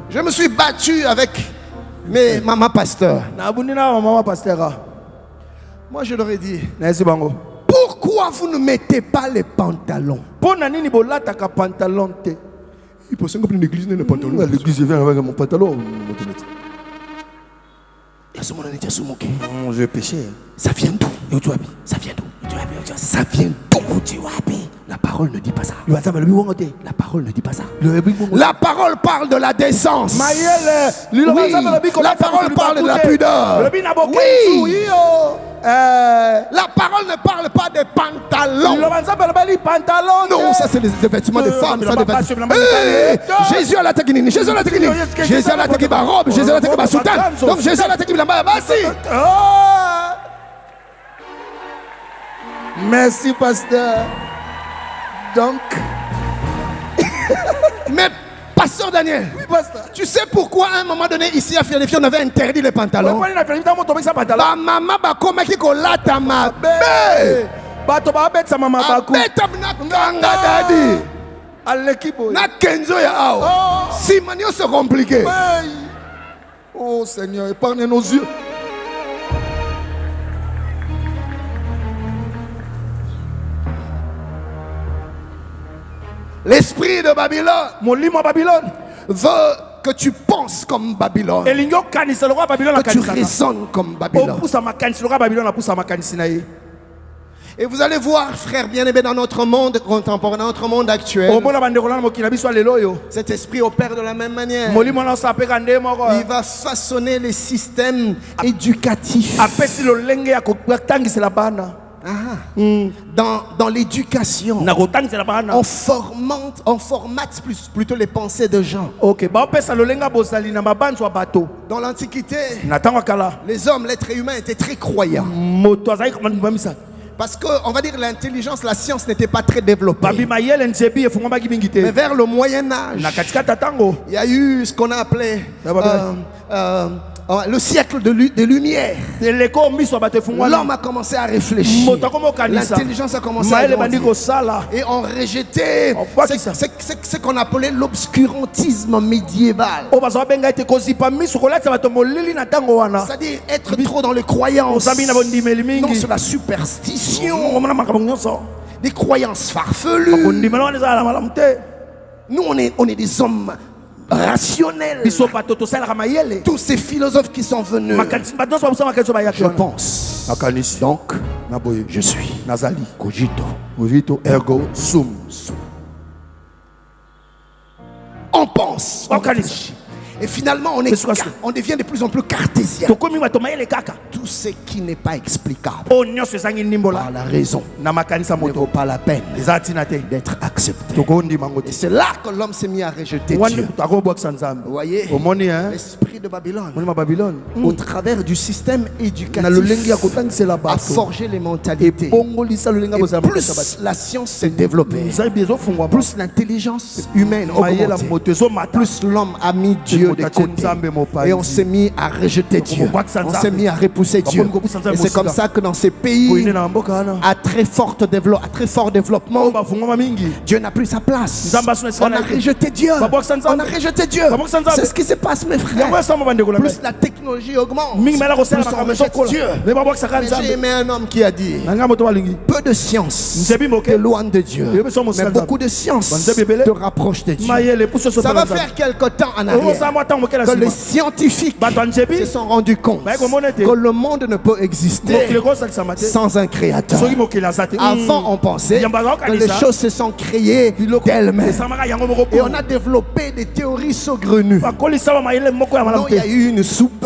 Je me suis battu avec mes maman pasteurs. Moi, je leur ai dit, pourquoi vous ne mettez pas les pantalons? Il pense que l'église n'est pas pantalon. L'église vient avec mon pantalon. Je péché. Ça vient d'où? Ça vient d'où? Ça vient d'où? La parole ne dit pas ça. La parole ne dit pas ça. La parole parle de la décence. Oui. La parole parle de la pudeur. Oui. La parole ne parle pas des pantalons. Non, ça c'est des vêtements de femmes. Jésus a la technique. Jésus a la technique. Jésus a la technique ma robe. Jésus a la technique ma soutane. Donc Jésus a la technique ma bassi. Merci, pasteur. Donc, mais pasteur Daniel, oui, pasteur. Tu sais pourquoi à un moment donné ici à Philadelphie on avait interdit les pantalons? Ba maman ba koma ki ko lata mabe. Bato ba bet sa mama ba ku. Beta na kanga dadi. Alekibo. Na kenzo ya ao. Si manio c'est compliqué. Oh Seigneur, épargne nos yeux. L'esprit de Babylone veut que tu penses comme Babylone, que tu raisonnes comme Babylone. Et vous allez voir, frères bien-aimés, dans notre monde contemporain, dans notre monde actuel, cet esprit opère de la même manière. Il va façonner les systèmes éducatifs. Dans l'éducation, on formate plutôt les pensées de gens. Dans l'Antiquité, les hommes, l'être humain était très croyant. Parce que, on va dire, l'intelligence, la science n'était pas très développée. Mais vers le Moyen-Âge, il y a eu ce qu'on a appelé le siècle des Lumières. L'homme a commencé à réfléchir. L'intelligence a commencé à grandir. Et on rejetait ce qu'on appelait l'obscurantisme médiéval. C'est-à-dire être trop dans les croyances, non sur la superstition, des croyances farfelues. Nous on est des hommes rationnels. Tous ces philosophes qui sont venus, je pense, donc je suis cogito ergo sum. On pense, on réfléchit. Et finalement, on devient de plus en plus cartésien. Tout ce qui n'est pas explicable par la raison ne vaut pas la peine d'être accepté. Et c'est là que l'homme s'est mis à rejeter Dieu. Vous voyez, l'esprit de Babylone, au travers du système éducatif, a forgé les mentalités. Et plus la science s'est développée, plus l'intelligence humaine augmentée, plus l'homme a mis Dieu de côté. Et on s'est mis à rejeter Dieu. On s'est mis à repousser Dieu. Et c'est comme ça que dans ces pays à très fort développement, Dieu n'a plus sa place. On a rejeté Dieu. On a rejeté Dieu. C'est ce qui se passe, mes frères. Plus la technologie augmente, plus on rejette Dieu. Mais j'ai aimé un homme qui a dit: peu de science te loin de Dieu, mais beaucoup de science te rapproche de Dieu. Ça va faire quelque temps en arrière que les scientifiques se sont rendus compte que le monde ne peut exister sans un créateur. Avant, on pensait que les choses se sont créées d'elles-mêmes. Et on a développé des théories saugrenues. Non, il y a eu une soupe,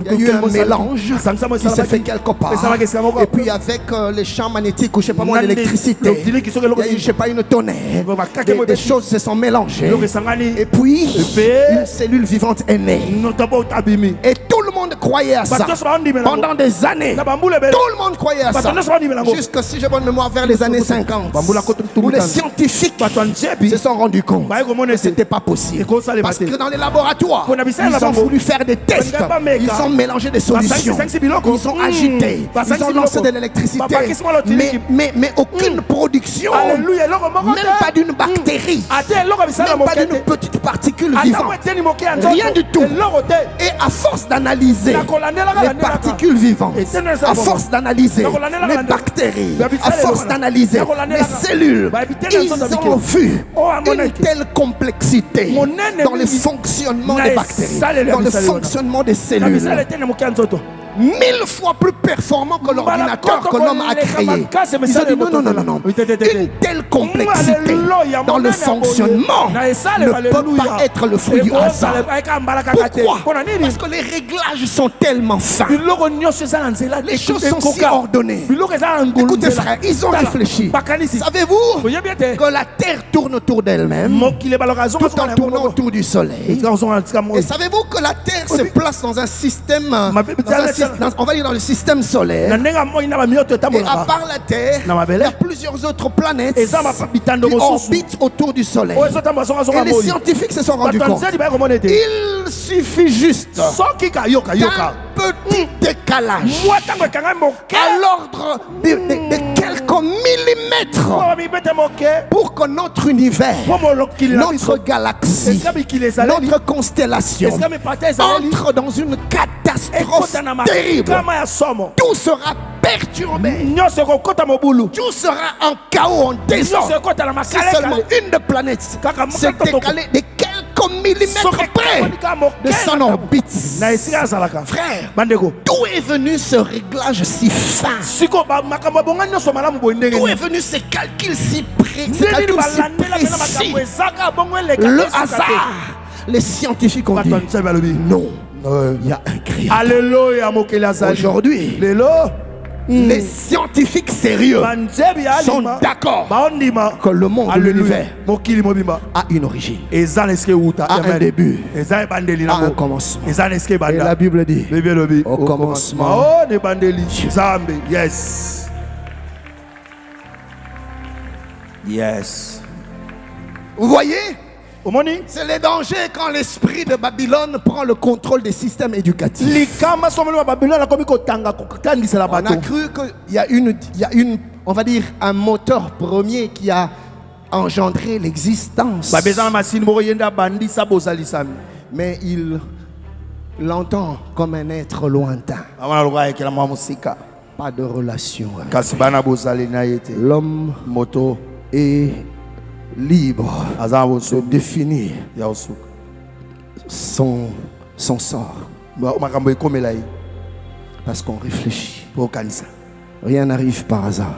il y a eu un mélange qui s'est fait quelque part. Et puis avec les champs magnétiques ou je sais pas moi, l'électricité, il y a eu je sais pas une tonnerre. Des choses se sont mélangées. Et puis une cellule vivante est née. Et tout le monde monde croyait à ça. Pendant des années, tout le monde croyait à ça. Jusqu'à, si j'ai bonne mémoire, vers les années 50, où les scientifiques se sont rendus compte que ce n'était pas possible. Parce que dans les laboratoires, ils ont voulu faire des tests. Ils ont mélangé des solutions. Ils ont agité. Ils ont lancé de l'électricité. Mais aucune production. Même pas d'une bactérie. Même pas d'une petite particule vivante. Rien du tout. Et à force d'analyser les particules vivantes, à force d'analyser les bactéries, à force d'analyser les cellules, ils ont vu une telle complexité dans le fonctionnement des bactéries, dans le fonctionnement des cellules. 1000 fois plus performant que l'ordinateur que l'homme a créé. Ils ont dit non. Une telle complexité dans le fonctionnement ne peut pas être le fruit du hasard. Pourquoi? Parce que les réglages sont tellement fins. Les choses sont si ordonnées. Écoutez frère, ils ont réfléchi. Savez-vous que la terre tourne autour d'elle-même tout en tournant autour du soleil? Et savez-vous que la terre se place dans un système, on va dire dans le système solaire, et à part la Terre, il y a plusieurs autres planètes qui orbitent autour du soleil. Et les scientifiques se sont rendus compte. Il suffit juste d'un petit décalage à l'ordre de quelques millimètres pour que notre univers, notre galaxie, notre constellation entre dans une catastrophe terrible. Tout sera perturbé. Tout sera en chaos, en désordre. Si seulement une des planètes s'est décalée de quelques millimètres près de son orbite. Frère, d'où est venu ce réglage si fin? D'où est venu ce calcul si précis? Le hasard. Les scientifiques ont dit non. Il y a un créateur. Alléluia. Aujourd'hui, les scientifiques sérieux sont d'accord que le monde, l'univers, a une origine, a un début, a un commencement. Et la Bible dit au commencement. Yes. Vous voyez? C'est le danger quand l'esprit de Babylone prend le contrôle des systèmes éducatifs. On a cru qu'il y a une, on va dire, un moteur premier qui a engendré l'existence. Mais il l'entend comme un être lointain. Pas de relation avec. L'homme est libre de définir son sort. Parce qu'on réfléchit. Rien n'arrive par hasard.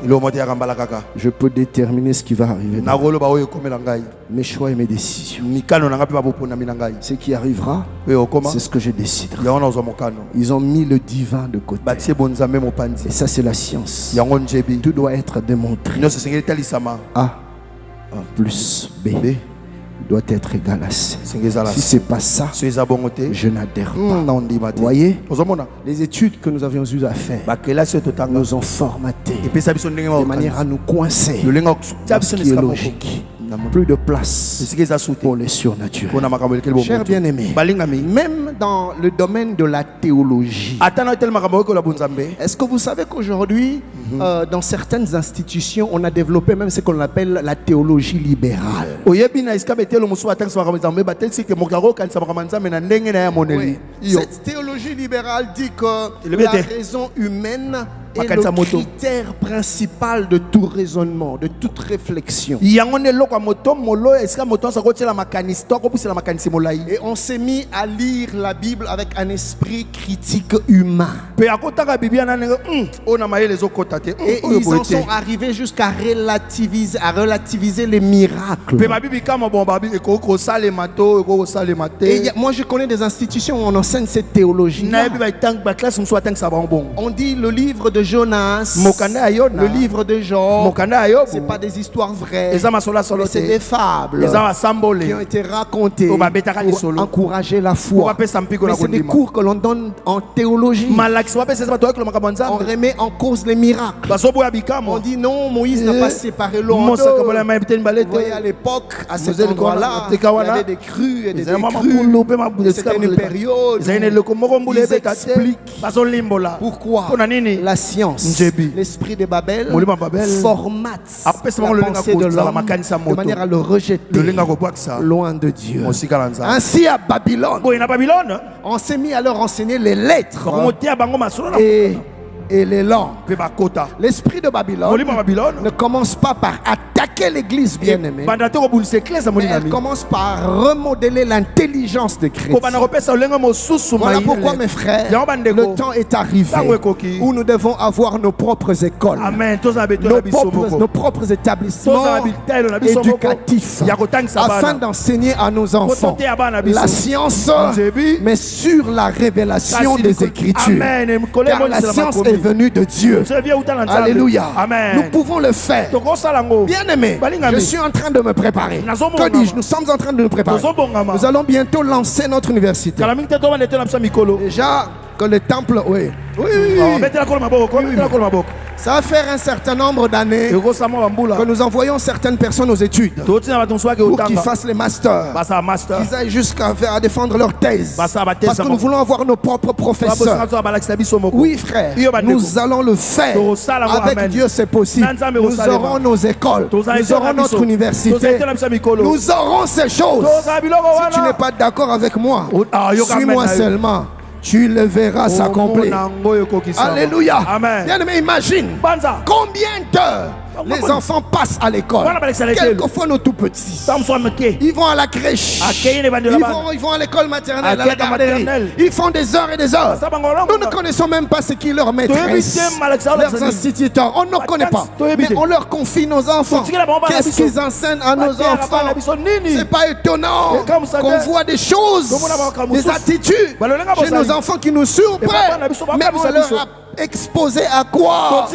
Je peux déterminer ce qui va arriver. Mes choix et mes décisions. Ce qui arrivera, c'est ce que je déciderai. Ils ont mis le divin de côté. Et ça, c'est la science. Tout doit être démontré. A plus B doit être égal à C. Si c'est pas ça, je n'adhère pas. Vous voyez, les études que nous avions eu à faire nous ont formatés de manière à nous coincer dans ce qui est logique. Plus de place pour les surnaturels. Chers bien-aimés, même dans le domaine de la théologie, est-ce que vous savez qu'aujourd'hui, dans certaines institutions, on a développé même ce qu'on appelle la théologie libérale? Oui. Cette théologie libérale dit que la raison humaine est le critère principal de tout raisonnement, de toute réflexion. Et on s'est mis à lire la Bible avec un esprit critique humain. Et ils en sont arrivés jusqu'à relativiser les miracles. Et moi je connais des institutions où on enseigne j'enseigne cette théologie. On dit le livre de Jonas, le livre de Job, ce n'est pas des histoires vraies, mais c'est des fables qui ont été racontées pour encourager la foi. Mais c'est des cours que l'on donne en théologie. On remet en cause les miracles. On dit non, Moïse n'a pas séparé l'eau en deux. Vous voyez, à l'époque, à cet endroit-là, il y avait des crues et des décrues. C'était une période où ils expliquent pourquoi la science, l'esprit de Babel, formate la pensée de l'homme de manière à le rejeter loin de Dieu. Ainsi à Babylone, on s'est mis à leur enseigner les lettres et les langues. L'esprit de Babylone ne commence pas par attaquer l'église bien-aimée, mais elle commence par remodeler l'intelligence des chrétiens. Voilà pourquoi, mes frères, le temps est arrivé où nous devons avoir nos propres écoles, nos propres établissements éducatifs, afin d'enseigner à nos enfants la science, mais sur la révélation des Écritures. Car la science est venue de Dieu. Alléluia. Nous pouvons le faire. Bien aimé, je suis en train de me préparer. Que dis-je? Nous sommes en train de nous préparer. Nous allons bientôt lancer notre université. Déjà que le temple, oui. Ça va faire un certain nombre d'années que nous envoyons certaines personnes aux études pour qu'ils fassent les masters, qu'ils aillent jusqu'à défendre leur thèse, parce que nous voulons avoir nos propres professeurs. Oui frère, nous allons le faire. Avec Dieu c'est possible. Nous aurons nos écoles, nous aurons notre université, nous aurons ces choses. Si tu n'es pas d'accord avec moi, suis-moi seulement, tu le verras s'accomplir. Alléluia. Bien aimé, imagine combien d'heures les enfants passent à l'école. Quelquefois nos tout petits, ils vont à la crèche, ils vont à l'école maternelle, à la garderie. Ils font des heures et des heures. Nous ne connaissons même pas ce qui leur maîtresse, leurs instituteurs. On ne connaît pas, mais on leur confie nos enfants. Qu'est-ce qu'ils enseignent à nos enfants? C'est pas étonnant qu'on voit des choses, des attitudes chez nos enfants qui nous surprennent. Mais on leur a exposé à quoi?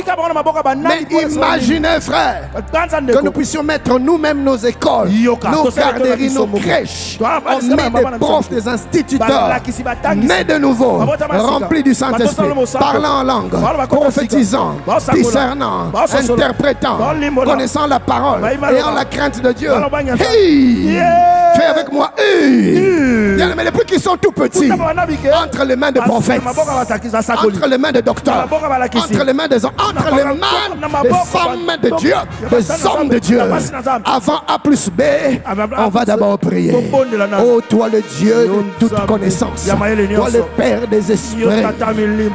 Mais imaginez frère, que nous puissions mettre nous-mêmes nos écoles, nos garderies, nos crèches. On met des profs, des instituteurs nés de nouveau, remplis du Saint-Esprit, parlant en langue, prophétisant, discernant, interprétant, connaissant la parole, ayant la crainte de Dieu. Fais avec moi. Mais les plus qui sont tout petits, entre les mains des prophètes, entre les mains des docteurs, entre les mains des hommes, entre les mains des femmes de Dieu, des hommes de Dieu. Avant A plus B, on va d'abord prier. Oh toi le Dieu de toute connaissance, toi le Père des esprits,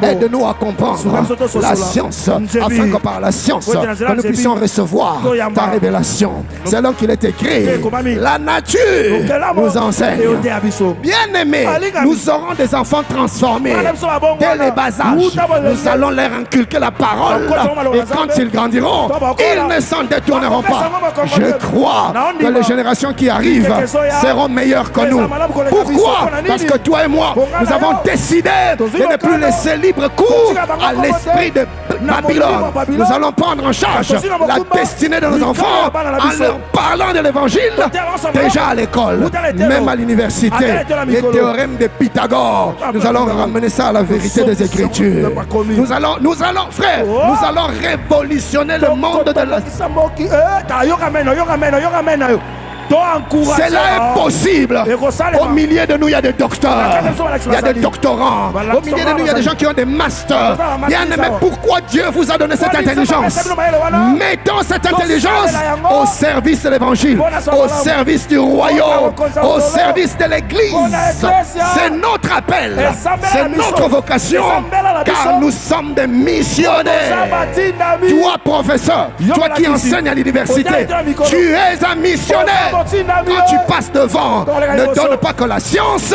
aide-nous à comprendre la science, afin que par la science nous puissions recevoir ta révélation. C'est là qu'il est écrit, la nature nous enseigne. Bien aimés, nous aurons des enfants transformés dès les bas âges. Nous allons leur inculquer la parole, et quand ils grandiront, ils ne s'en détourneront pas. Je crois que les générations qui arrivent seront meilleures que nous. Pourquoi? Parce que toi et moi, nous avons décidé de ne plus laisser libre cours à l'esprit de Babylone. Nous allons prendre en charge la destinée de nos enfants en leur parlant de l'évangile déjà à l'école, même à l'université. Les théorèmes de Pythagore, nous allons ramener ça à la vérité des Écritures. Nous allons, frère, nous allons révolutionner le monde de la... Cela est possible. Au milieu de nous, il y a des docteurs, il y a des doctorants. Au milieu de nous, il y a des gens qui ont des masters. Bien aimé, pourquoi Dieu vous a donné cette intelligence? Mettons cette intelligence au service de l'évangile, au service du royaume, au service de l'église. C'est notre appel, c'est notre vocation, car nous sommes des missionnaires. Toi, professeur, toi qui enseignes à l'université, tu es un missionnaire. Quand tu passes devant, ne donne pas que la science,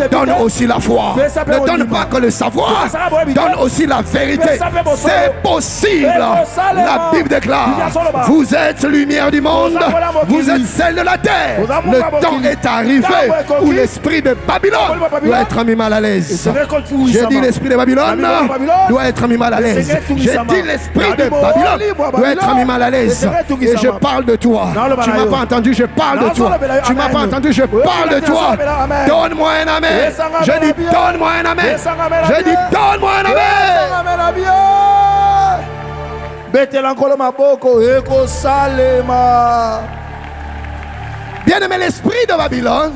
donne aussi la foi. Ne donne pas que le savoir, donne aussi la vérité. C'est possible. La Bible déclare, vous êtes lumière du monde, vous êtes celle de la terre. Le temps est arrivé où l'esprit de Babylone doit être mis mal à l'aise. J'ai dit l'esprit de Babylone doit être mis mal à l'aise. J'ai dit l'esprit de Babylone doit être mis mal à l'aise. Et je parle de toi. Tu m'as pas entendu, je parle de toi. Tu m'as pas entendu, je parle de toi. Donne-moi un amen. Je dis donne-moi un amen. Je dis donne-moi un amen. Bien-aimé, l'esprit de Babylone,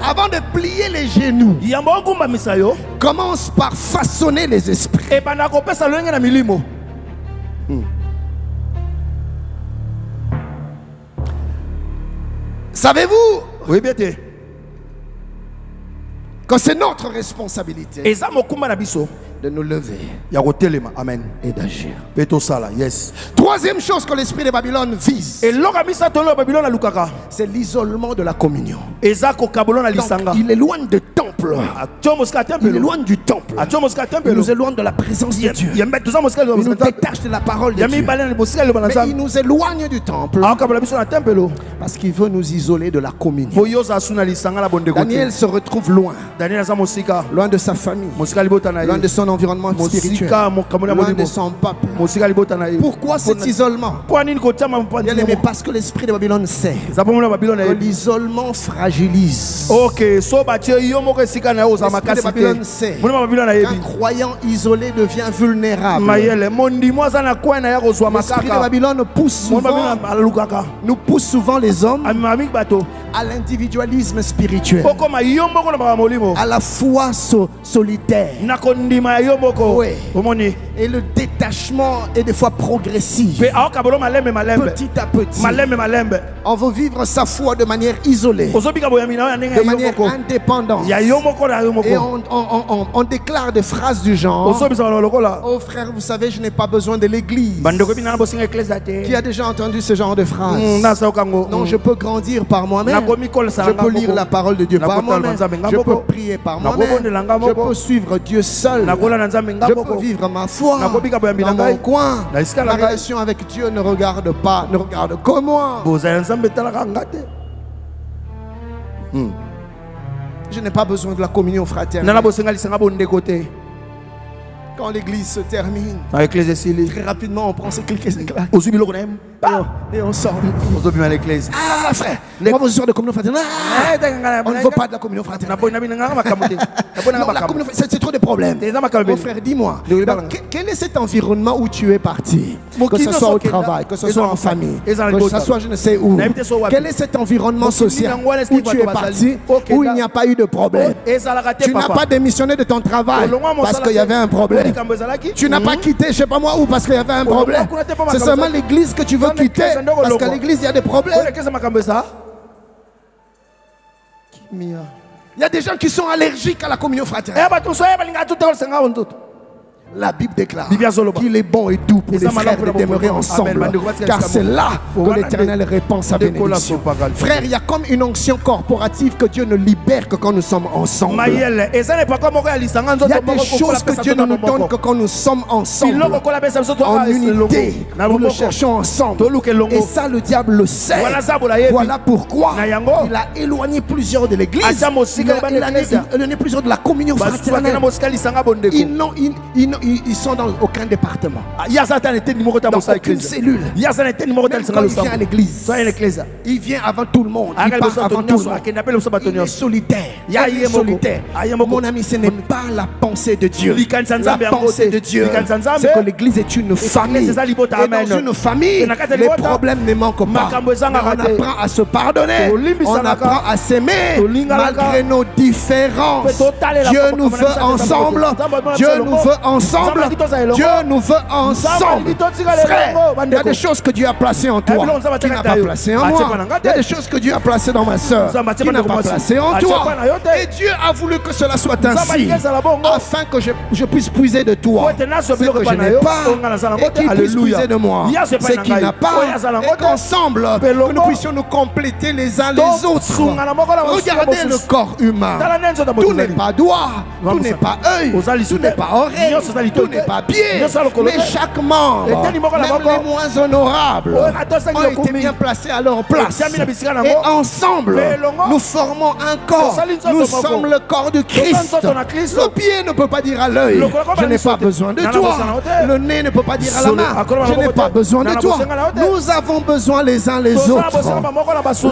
avant de plier les genoux, commence par façonner les esprits. Savez-vous que c'est notre responsabilité de nous lever Amen. et d'agir. Yes. Troisième chose que l'esprit de Babylone vise, c'est l'isolement de la communion. Donc, il éloigne du temple. Il éloigne du temple. Il nous éloigne de la présence de Dieu. Il nous détache de la parole de Dieu. Mais il nous éloigne du temple parce qu'il veut nous isoler de la communion. Daniel se retrouve loin de sa famille, loin de son environnement spirituel, loin de son peuple. Pourquoi cet isolement? Bien aimé, parce que l'esprit de Babylone sait que l'isolement fragilise. L'esprit de Babylone sait qu'un croyant isolé devient vulnérable. L'esprit de Babylone nous pousse souvent les hommes à l'individualisme spirituel, à la foi solitaire. Oui. Et le détachement est des fois progressif. Petit à petit. On veut vivre sa foi de manière isolée, de manière indépendante. Et on déclare des phrases du genre: oh frère, vous savez, je n'ai pas besoin de l'église. Qui a déjà entendu ce genre de phrase? Non, je peux grandir par moi-même. Je peux lire la parole de Dieu par moi-même. Je peux prier par moi-même. Je peux suivre Dieu seul. Je peux vivre ma foi dans mon coin. Ma relation avec Dieu ne regarde que moi. Je n'ai pas besoin de la communion fraternelle. Quand l'église se termine, très rapidement on prend ses clics et ses claques et on sort. Ah frère, on va de communion fraternelle. On ne veut pas de la communion fraternelle. Non, la communion, c'est trop de problèmes. Mon frère, dis-moi, quel est cet environnement où tu es parti? Que ce soit au travail, que ce soit en famille, que ce soit je ne sais où. Quel est cet environnement social où tu es parti, où il n'y a pas eu de problème? Tu n'as pas démissionné de ton travail parce qu'il y avait un problème. Tu n'as pas quitté, je ne sais pas moi où, parce qu'il y avait un problème. C'est seulement l'église que tu veux quitter, parce qu'à l'église il y a des problèmes. Il y a des gens qui sont allergiques à la communion fraternelle. La Bible déclare qu'il est bon et doux pour les frères de demeurer ensemble, car c'est là que l'Éternel répand sa bénédiction. Frère, il y a comme une onction corporative que Dieu ne libère que quand nous sommes ensemble. Il y a des choses que Dieu ne nous donne que quand nous sommes ensemble, en unité. Nous le cherchons ensemble. Et ça, le diable le sait. Voilà pourquoi il a éloigné plusieurs de l'église. Il a éloigné plusieurs de la communion fraternelle. Ils sont dans aucun département, dans aucune cellule. Même quand il vient à l'église, il vient avant tout le monde. Il part avant tout le monde. Il est solitaire. Mon ami, ce n'est pas la pensée de Dieu. La pensée de Dieu, c'est que l'église est une famille. Et dans une famille, les problèmes ne manquent pas. Mais on apprend à se pardonner. On apprend à s'aimer malgré nos différences. Dieu nous veut ensemble. Dieu nous veut ensemble. Dieu nous veut ensemble. Frère, il y a des choses que Dieu a placées en toi qui n'a pas placées en moi. Il y a des choses que Dieu a placées dans ma soeur qui n'a pas placées en toi. Et Dieu a voulu que cela soit ainsi afin que je puisse puiser de toi ce que je n'ai pas et qu'il puisse puiser de moi ce qu'il n'a pas, et qu'ensemble que nous puissions nous compléter les uns les autres. Regardez le corps humain. Tout n'est pas doigt, tout n'est pas œil, tout n'est pas oreille, tout n'est pas bien, mais chaque membre, même les moins honorables, ont été bien placés à leur place. Et ensemble, nous formons un corps. Nous sommes le corps de Christ. Le pied ne peut pas dire à l'œil, je n'ai pas besoin de toi. Le nez ne peut pas dire à la main, je n'ai pas besoin de toi. Nous avons besoin les uns les autres.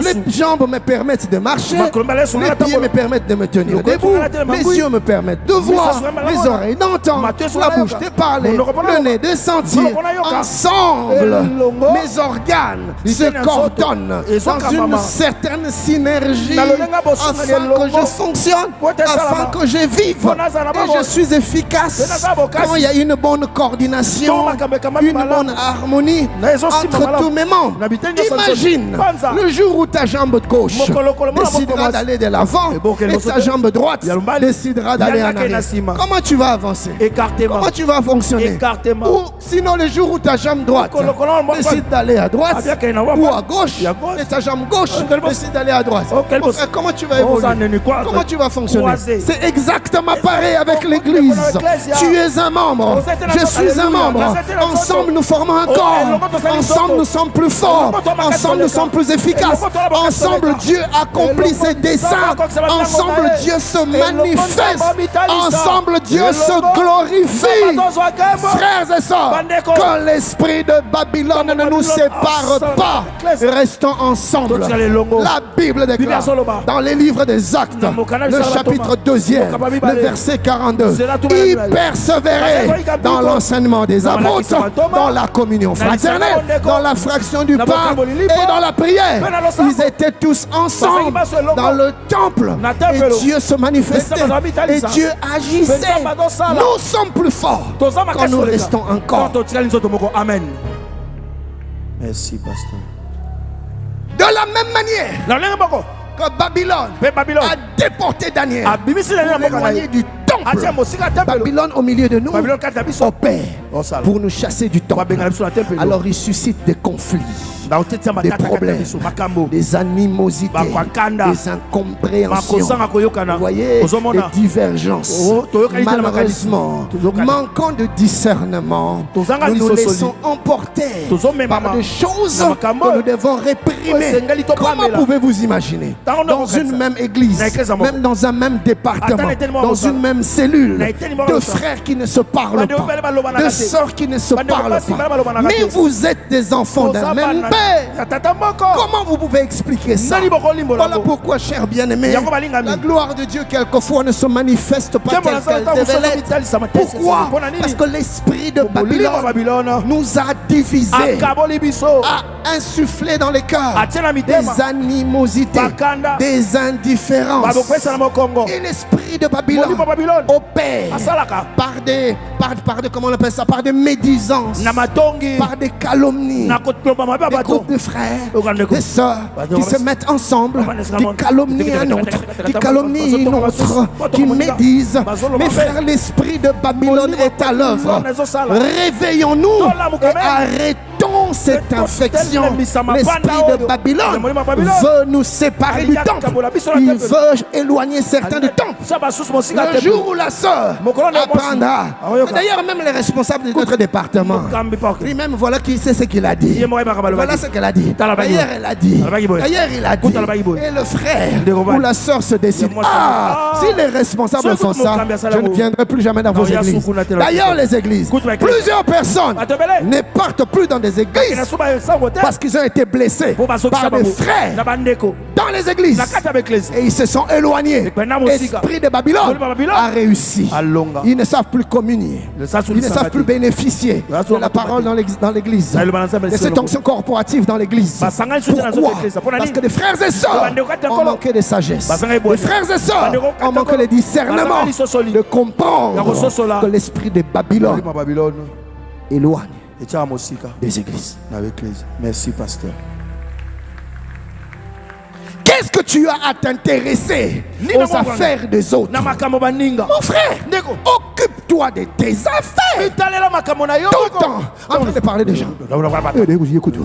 Les jambes me permettent de marcher, les pieds me permettent de me tenir debout, les yeux me permettent de voir, les oreilles d'entendre, la bouche de parler, le nez de sentir. Ensemble, mes organes se coordonnent dans une certaine synergie afin que je fonctionne, afin que je vive et je suis efficace. Quand il y a une bonne coordination, une bonne harmonie entre tous mes membres. Imagine le jour où ta jambe gauche décidera d'aller de l'avant et ta jambe droite décidera d'aller en arrière. Comment tu vas avancer? Comment tu vas fonctionner? Ou sinon le jour où ta jambe droite décide d'aller à droite ou à gauche et ta jambe gauche décide d'aller à droite. Comment tu vas évoluer? Comment tu vas fonctionner? C'est exactement pareil avec l'église. Tu es un membre, je suis un membre. Ensemble nous formons un corps. Ensemble nous sommes plus forts. Ensemble nous sommes plus efficaces. Ensemble Dieu accomplit ses desseins. Ensemble Dieu se manifeste. Ensemble Dieu se glorifie. Frères et sœurs, que l'esprit de Babylone ne nous sépare pas. Restons ensemble. La Bible déclare dans les livres des Actes, le chapitre 2e, le verset 42, ils persévéraient dans l'enseignement des apôtres, dans la communion fraternelle, dans la fraction du pain et dans la prière. Ils étaient tous ensemble dans le temple et Dieu se manifestait et Dieu agissait. Nous sommes plus forts quand nous restons encore. Amen. Merci, pasteur. De la même manière que Babylone a déporté Daniel pour l'éloigner du temple, Babylone au milieu de nous opère pour nous chasser du temple. Alors il suscite des conflits, des problèmes, des animosités, des incompréhensions, vous voyez, des divergences. Malheureusement, manquant de discernement, nous nous laissons emporter par des choses que nous devons réprimer. Comment pouvez-vous imaginer dans une même église, même dans un même département, dans une même cellule, deux frères qui ne se parlent pas, deux sœurs qui ne se parlent pas, mais vous êtes des enfants d'un même père? Comment vous pouvez expliquer ça? Voilà pourquoi, chers bien-aimés, la gloire de Dieu quelquefois ne se manifeste pas telle qu'elle devait l'être. Pourquoi? Parce que l'esprit de Babylone nous a divisés, a insufflé dans les cœurs des animosités, des indifférences. Et l'esprit de Babylone opère par des comment on appelle ça, par des médisances, par des calomnies, des groupes de frères, des sœurs qui se mettent ensemble, qui calomnient un autre, qui calomnient une autre, qui médisent. Mes frères, l'esprit de Babylone est à l'œuvre. Réveillons-nous et arrêtons cette infection. L'esprit de Babylone veut nous séparer du temple. Il veut éloigner certains du temple. Le jour où la sœur apprendra, d'ailleurs même les responsables de notre département, lui-même voilà qui sait ce qu'il a dit. Voilà ce qu'elle a dit. D'ailleurs elle a dit. D'ailleurs il a dit. Et le frère ou la sœur se décide. Si les responsables font ça, je ne viendrai plus jamais dans vos églises. D'ailleurs les églises, plusieurs personnes ne partent plus dans des églises parce qu'ils ont été blessés par des frères dans les églises et ils se sont éloignés. L'esprit de Babylone a réussi. Ils ne savent plus communier, ils ne savent plus bénéficier de la parole dans l'église, de cette onction corporative dans l'église. Pourquoi? Parce que les frères et sœurs ont manqué de sagesse, les frères et sœurs ont manqué de discernement, de comprendre que l'esprit de Babylone éloigne des églises. Merci, pasteur. Qu'est-ce que tu as à t'intéresser aux affaires des autres? Mon frère, occupe-toi de tes affaires. Tout le temps, en train de parler des gens. Écoute.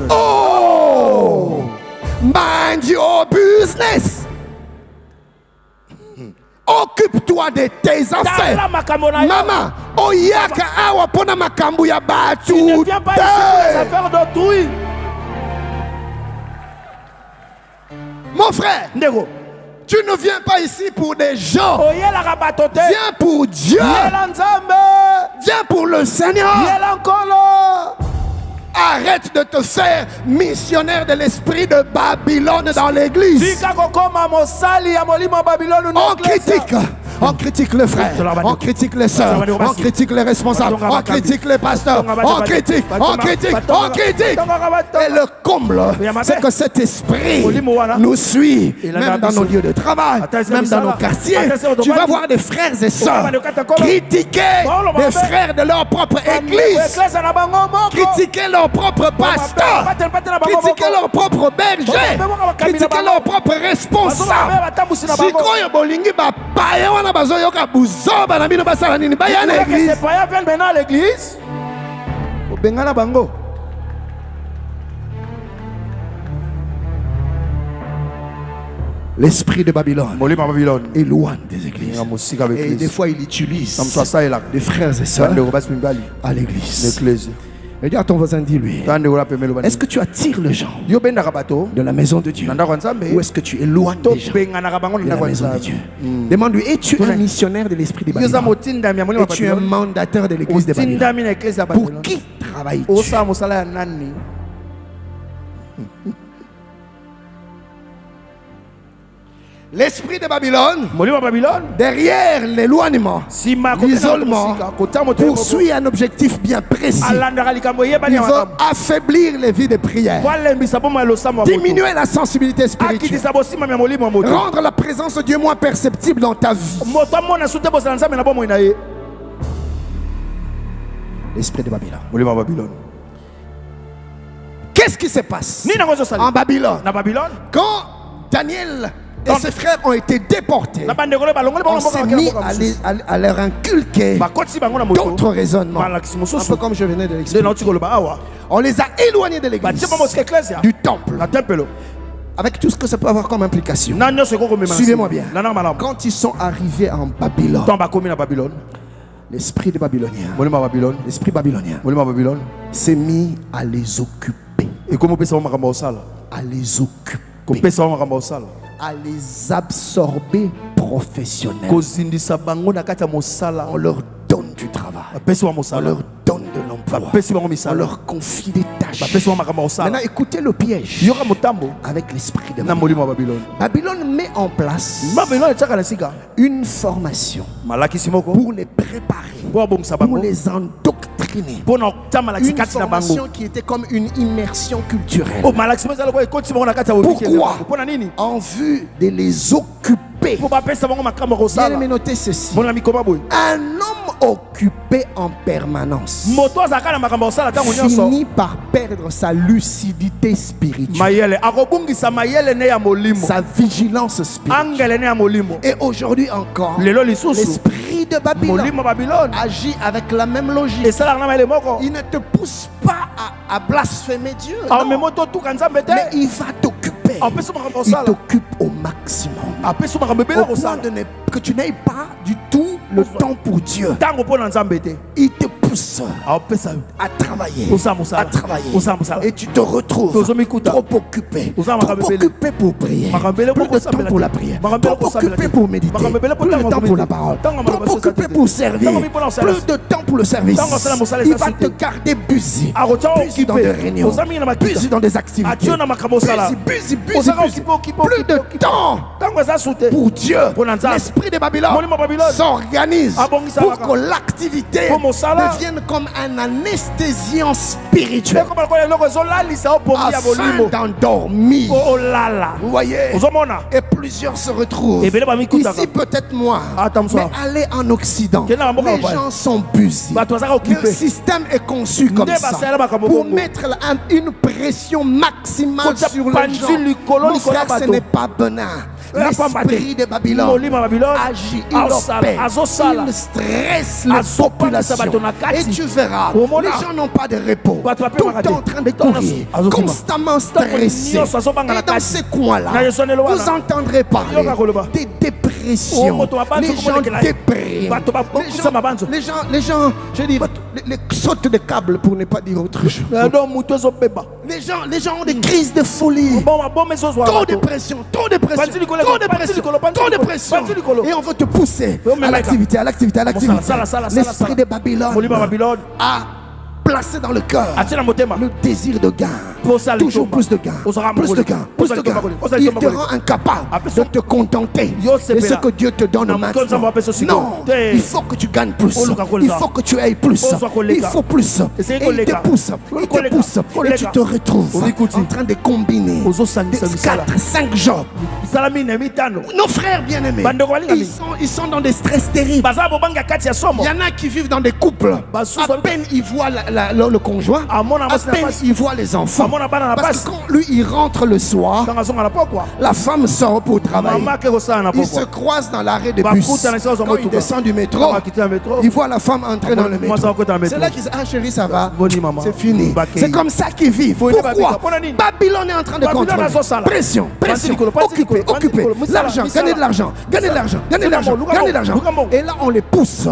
Oh, mind your business. Occupe-toi de tes affaires. Maman, oyaka awa pona makambu ya batu. Tu ne viens pas ici pour les affaires d'autrui. Mon frère, Ndego, tu ne viens pas ici pour des gens. oyela batote. Viens pour Dieu. Yela nzambe. Viens pour le Seigneur. Yela nkolo. Arrête de te faire missionnaire de l'esprit de Babylone dans l'église. Fika kokoma mosali ya molimo Babylone. On critique le frère, on critique les sœurs, on critique les responsables, on critique les pasteurs, on critique. Et le comble, c'est que cet esprit nous suit, même dans nos lieux de travail, même dans nos quartiers. Tu vas voir des frères et sœurs critiquer des frères de leur propre église, critiquer leur propre pasteur, critiquer leur propre berger, critiquer leur propre responsable. Ces païens viennent maintenant à l'église. L'esprit de Babylone éloigne des églises. Et des fois, il utilise des frères et sœurs à l'église. Et dis à ton voisin, dis-lui, est-ce que tu attires les gens de la maison de Dieu ou est-ce que tu éloignes les gens de la maison de Dieu? Demande-lui, es-tu un missionnaire de l'esprit de Babylone? Es-tu un mandataire de l'église de Babylone? Pour qui travailles-tu? L'esprit de Babylone, derrière l'éloignement, l'isolement, poursuit un objectif bien précis. Il veut affaiblir les vies de prière, diminuer la sensibilité spirituelle, rendre la présence de Dieu moins perceptible dans ta vie. L'esprit de Babylone. Qu'est-ce qui se passe en Babylone? Quand Daniel et ses frères ont été déportés, on s'est mis à leur inculquer d'autres raisonnements. Un peu comme je venais de l'expliquer. On les a éloignés de l'église, du temple, avec tout ce que ça peut avoir comme implication. Suivez-moi bien. Quand ils sont arrivés en Babylone, l'esprit de Babylonien, s'est mis à les occuper. À les occuper. À les absorber professionnellement. On leur donne du travail. On leur donne de l'emploi. On leur confie des tâches. Maintenant, écoutez le piège avec l'esprit de Babylone. Babylone met en place une formation pour les préparer, pour les endoctriner. Une formation qui était comme une immersion culturelle. Pourquoi? En vue de les occuper. Bien aimé, notez ceci. Un homme occupé en permanence finit par perdre sa lucidité spirituelle, sa vigilance spirituelle. Et aujourd'hui encore, l'esprit de Babylone agit avec la même logique. Il ne te pousse pas à blasphémer Dieu, non. Mais il va t'occuper. Il t'occupe au maximum, au point que tu n'aies pas du tout le temps pour Dieu. Il te pousse à travailler, et tu te retrouves trop occupé pour prier, plus de temps pour la prière, trop occupé pour méditer, plus de temps pour la parole, trop occupé pour servir, plus de temps pour le service. Il va te garder busy dans des réunions, busy dans des activités, busy, plus de temps pour Dieu. L'esprit de Babylone s'organise pour que l'activité devienne comme un anesthésiant spirituel afin d'endormir. Vous voyez? Et plusieurs se retrouvent ici, peut-être moi, mais allez en Occident, les gens sont busy. Le système est conçu comme ça pour mettre une pression maximale sur les gens. Mon frère, ce n'est pas bénin. L'esprit de Babylone agit, il opère, il stresse les populations. Et tu verras, les gens n'ont pas de repos, tout le temps en train de courir, constamment stressés. Et dans ces coins-là, vous entendrez parler des dépressions dépression, les gens dépriment, les gens, je dis, les sautent de câbles pour ne pas dire autre chose. Les gens ont des crises de folie, trop de pression, et on veut te pousser à l'activité, L'esprit de Babylone a placé dans le cœur le désir de gain, toujours plus de gain, il te rend incapable de te contenter de ce que Dieu te donne maintenant. Non, il faut que tu gagnes plus, il faut que tu ailles plus, il faut plus, et il te pousse, et tu te retrouves en train de combiner 4-5 jobs. Nos frères bien-aimés, ils sont dans des stress terribles. Il y en a qui vivent dans des couples, à peine ils voient le conjoint, à peine il voit les enfants, parce que quand lui il rentre le soir, la femme sort pour travailler, il se croise dans l'arrêt de bus, quand il descend du métro, il voit la femme entrer dans le métro, c'est là qu'il dit ah chérie ça va, c'est fini. C'est comme ça qu'ils vivent. Pourquoi? Babylone est en train de contrôler. Pression, occuper, l'argent, gagner de l'argent, et là on les pousse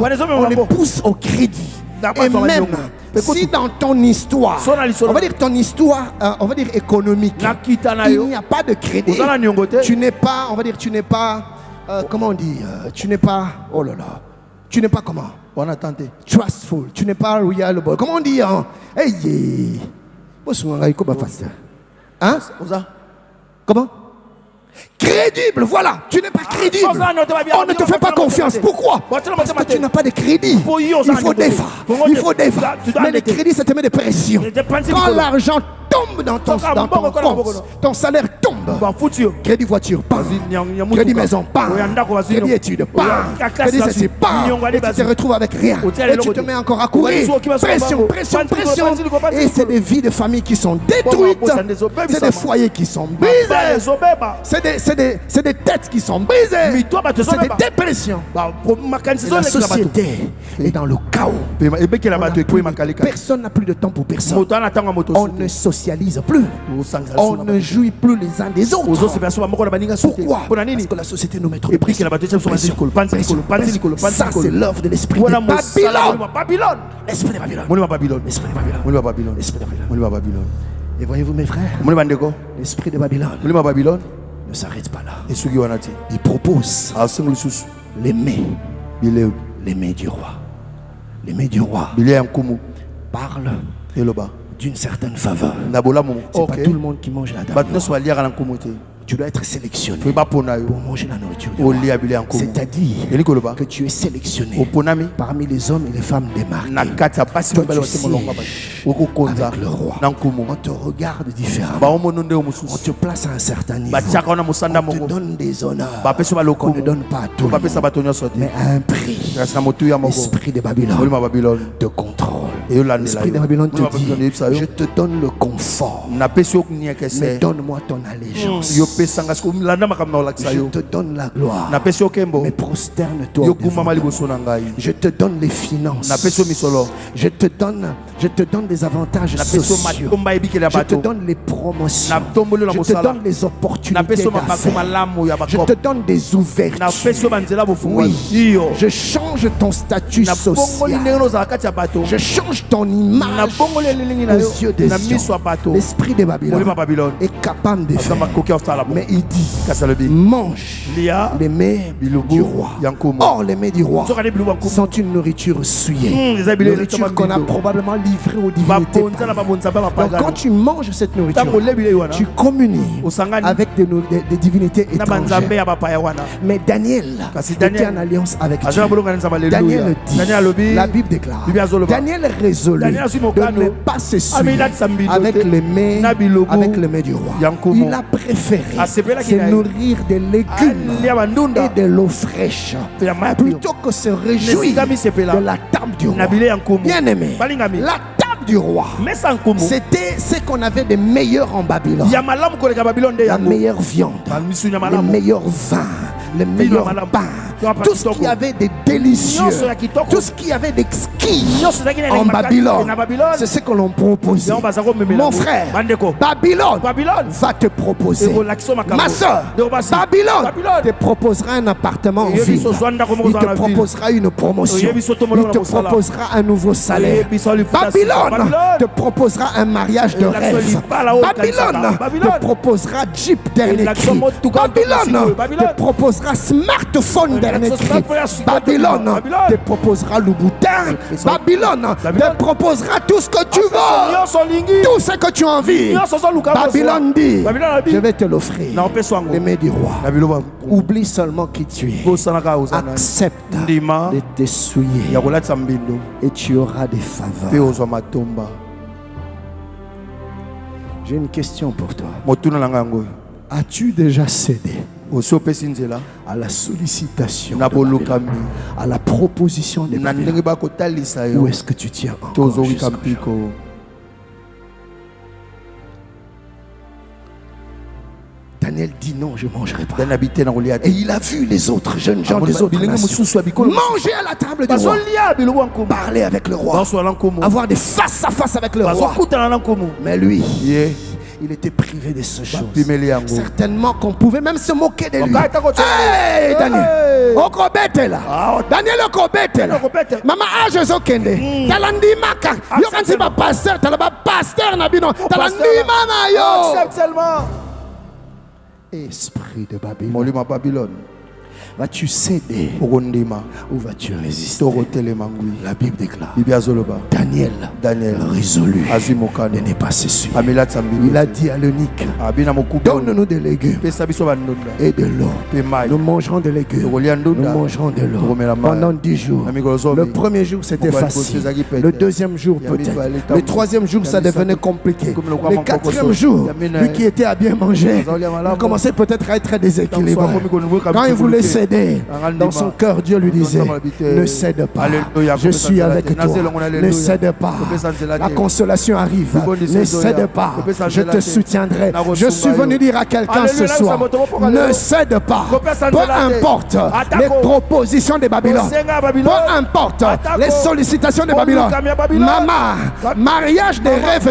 au crédit. Et même si dans ton histoire, on va dire ton histoire, on va dire économique, il n'y a pas de crédit, tu n'es pas, on va dire, tu n'es pas, comment on dit, tu n'es pas, oh là là, tu n'es pas comment, on a tenté, trustful, tu n'es pas reliable, comment on dit, hein, hey, hein, comment? Crédible, voilà, tu n'es pas crédible. On ne te fait pas confiance. Pourquoi? Parce que tu n'as pas de crédit. Il faut des fois. Mais le crédit, ça te met des pressions. Quand l'argent tombe dans ton compte, ton salaire tombe. Crédit voiture, pas. Crédit maison, pas. Crédit études, pas. Crédit ceci, pas. Et tu te retrouves avec rien. Et tu te mets encore à courir. Pression. Et c'est des vies de famille qui sont détruites. C'est des foyers qui sont brisés. C'est des têtes qui sont brisées. C'est des dépressions. Et la société est dans le chaos. Personne n'a plus de temps pour personne. On ne socialise plus. On ne jouit plus les uns des autres. Pourquoi? Parce que la société nous met trop de pression. Ça c'est l'œuvre de l'esprit de Babylone. L'esprit de Babylone. Et voyez-vous mes frères, l'esprit de Babylone ne s'arrête pas là. Il propose les mets du roi. Les mets du roi parlent d'une certaine faveur. C'est pas tout le monde qui mange la dame. Tu dois être sélectionné pour manger la nourriture du roi. C'est-à-dire que tu es sélectionné parmi les hommes et les femmes démarqués. Toi, tu sièges avec le roi. On te regarde différemment. On te place à un certain niveau. On te donne des honneurs qu'on ne donne pas à tout le monde, mais à un prix. L'esprit de Babylone te contrôle. L'esprit de Babylone te dit, je te donne le confort, mais donne-moi ton allégeance. Je te donne la gloire, mais prosterne-toi devant moi. Je te donne les finances. Je te donne des avantages sociaux. Je te donne les promotions. Je te donne les opportunités d'affaires. Je te donne des ouvertures. Oui, je change ton statut social. Je change ton image aux yeux des gens. L'esprit de Babylone est capable de faire. Mais il dit, mange les mets du roi. Or les mets du roi sont une nourriture souillée, nourriture qu'on a probablement livrée aux divinités. Donc quand tu manges cette nourriture, tu communies avec des divinités étrangères. Mais Daniel était en alliance avec Dieu. Daniel dit, la Bible déclare, Daniel résolut de ne pas se suivre avec les mets du roi. Il a préféré se nourrir des légumes et de l'eau fraîche plutôt que se réjouir de la table du roi. Bien aimé, la table du roi, c'était ce qu'on avait de meilleur en Babylone. La meilleure viande, le meilleur vin, le meilleur pain, tout ce qui avait des délicieux, tout ce qui avait d'exquis en Babylone, c'est ce que l'on propose. Mon frère, Babylone va te proposer. Ma soeur, Babylone te proposera un appartement en ville. Il te proposera une promotion. Il te proposera un nouveau salaire. Babylone te proposera un mariage de rêve. Babylone te proposera Jeep dernier cri. Babylone te proposera smartphone dernier cri. Babylone te proposera Louboutin. Babylone te proposera tout ce que tu veux, tout ce que tu as envie. Babylone dit, je vais te l'offrir. Les mains du roi. Oublie seulement qui tu es. Accepte de te souiller et tu auras des faveurs. J'ai une question pour toi. As-tu déjà cédé à la sollicitation, à la proposition de Babylone? Où est-ce que tu tiens encore? Daniel dit non, je ne mangerai pas. Et il a vu les autres jeunes gens des autres nations manger à la table du roi, parler avec le roi, avoir des face à face avec le roi. Mais lui, il était privé de ce choses. Certainement qu'on pouvait même se moquer de lui. Hey, Daniel, Okobete là. Daniel Okobete là. Maman Aje Okende. Talandima ka. Yo kan si ba pasteur, talaba pasteur na bino. Talandima na yo. Accepte seulement. Esprit de Babylone. Vas-tu céder ou vas-tu résister? La Bible déclare, Daniel résolu de ne pas se suivre. Il a dit à l'eunuque, donne-nous des légumes et de l'eau. Nous mangerons des légumes, nous mangerons de l'eau pendant 10 jours. Le premier jour c'était facile, le deuxième jour peut-être, le troisième jour ça devenait compliqué, le quatrième jour, lui qui était à bien manger, il commençait peut-être à être déséquilibré. Quand il voulait céder, dans son cœur, Dieu lui disait, ne cède pas, je suis avec toi, ne cède pas, la consolation arrive, ne cède pas, je te soutiendrai. Je suis venu dire à quelqu'un ce soir, ne cède pas, peu importe les propositions de Babylone, peu importe les sollicitations de Babylone. Maman, mariage des rêves,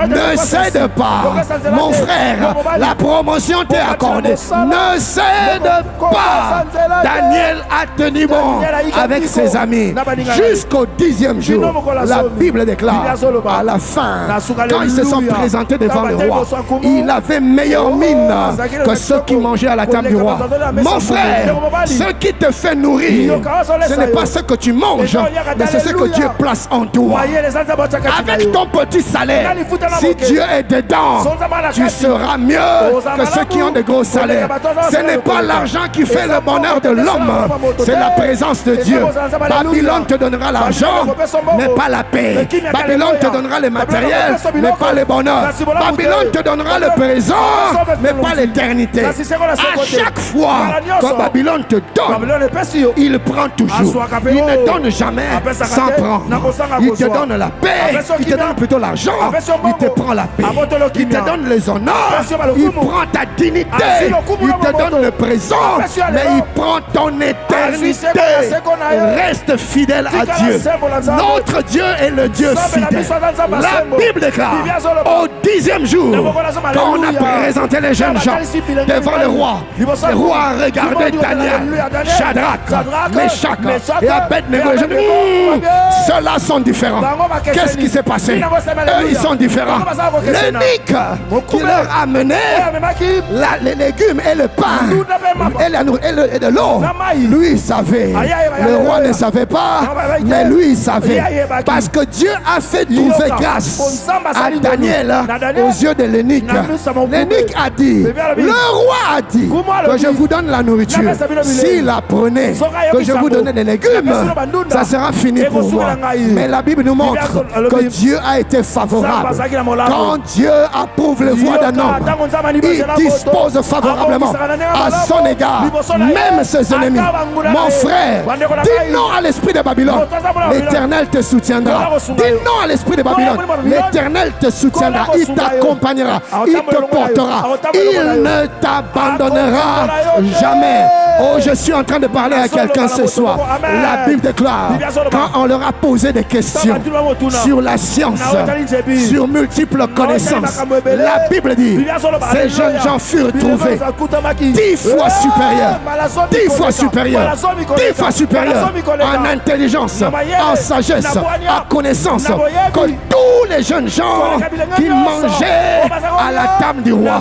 ne cède pas, mon frère, la promotion t'est accordée, ne cède pas. Daniel a tenu bon avec ses amis jusqu'au 10e jour. La Bible déclare, à la fin, quand ils se sont présentés devant le roi, il avait meilleure mine que ceux qui mangeaient à la table du roi. Mon frère, ce qui te fait nourrir, ce n'est pas ce que tu manges, mais c'est ce que Dieu place en toi. Avec ton petit salaire, si Dieu est dedans, tu seras mieux que ceux qui ont de gros salaires. Ce n'est pas l'argent qui fait le bonheur de l'homme, c'est la présence de Dieu. Babylone te donnera l'argent, mais pas la paix. Babylone te donnera le matériel, mais pas le bonheur. Babylone te donnera le présent, mais pas l'éternité. À chaque fois que Babylone te donne, il prend toujours. Il ne donne jamais sans prendre. Il te donne la paix, il te donne plutôt l'argent, il te prend la paix. Il te donne les honneurs, il prend ta dignité, il te donne le présent, mais il prend ton éternité. Reste fidèle à Dieu. Notre Dieu est le Dieu fidèle. La Bible déclare, au 10e jour, quand on a présenté les jeunes gens devant le roi a regardé Daniel, Shadrach, Meshach et Abednego. Ceux-là sont différents. Qu'est-ce qui s'est passé? Eux, ils sont différents. L'eunuque qui leur a amené les légumes et le pain et de l'eau, lui il savait. Le roi ne savait pas, mais lui il savait. Parce que Dieu a fait trouver grâce à Daniel aux yeux de l'eunuque. L'eunuque a dit, le roi a dit que je vous donne la nourriture. S'il apprenait que je vous donnais des légumes, ça sera fini pour moi. Mais la Bible nous montre que Dieu a été favorable. Quand Dieu approuve les voies d'un homme, il dispose favorablement à son égard, même ses ennemis. Mon frère, dis non à l'esprit de Babylone, l'Éternel te soutiendra. Dis non à l'esprit de Babylone, l'Éternel te soutiendra. Il t'accompagnera, il te portera, il ne t'abandonnera jamais. Oh, je suis en train de parler à quelqu'un ce soir. La Bible déclare, quand on leur a posé des questions sur la science, sur multiples connaissances, la Bible dit, ces jeunes gens furent trouvés 10 fois supérieurs, 10 fois supérieurs, 10 fois supérieurs en intelligence, en sagesse, en connaissance, que tous les jeunes gens qui mangeaient à la table du roi.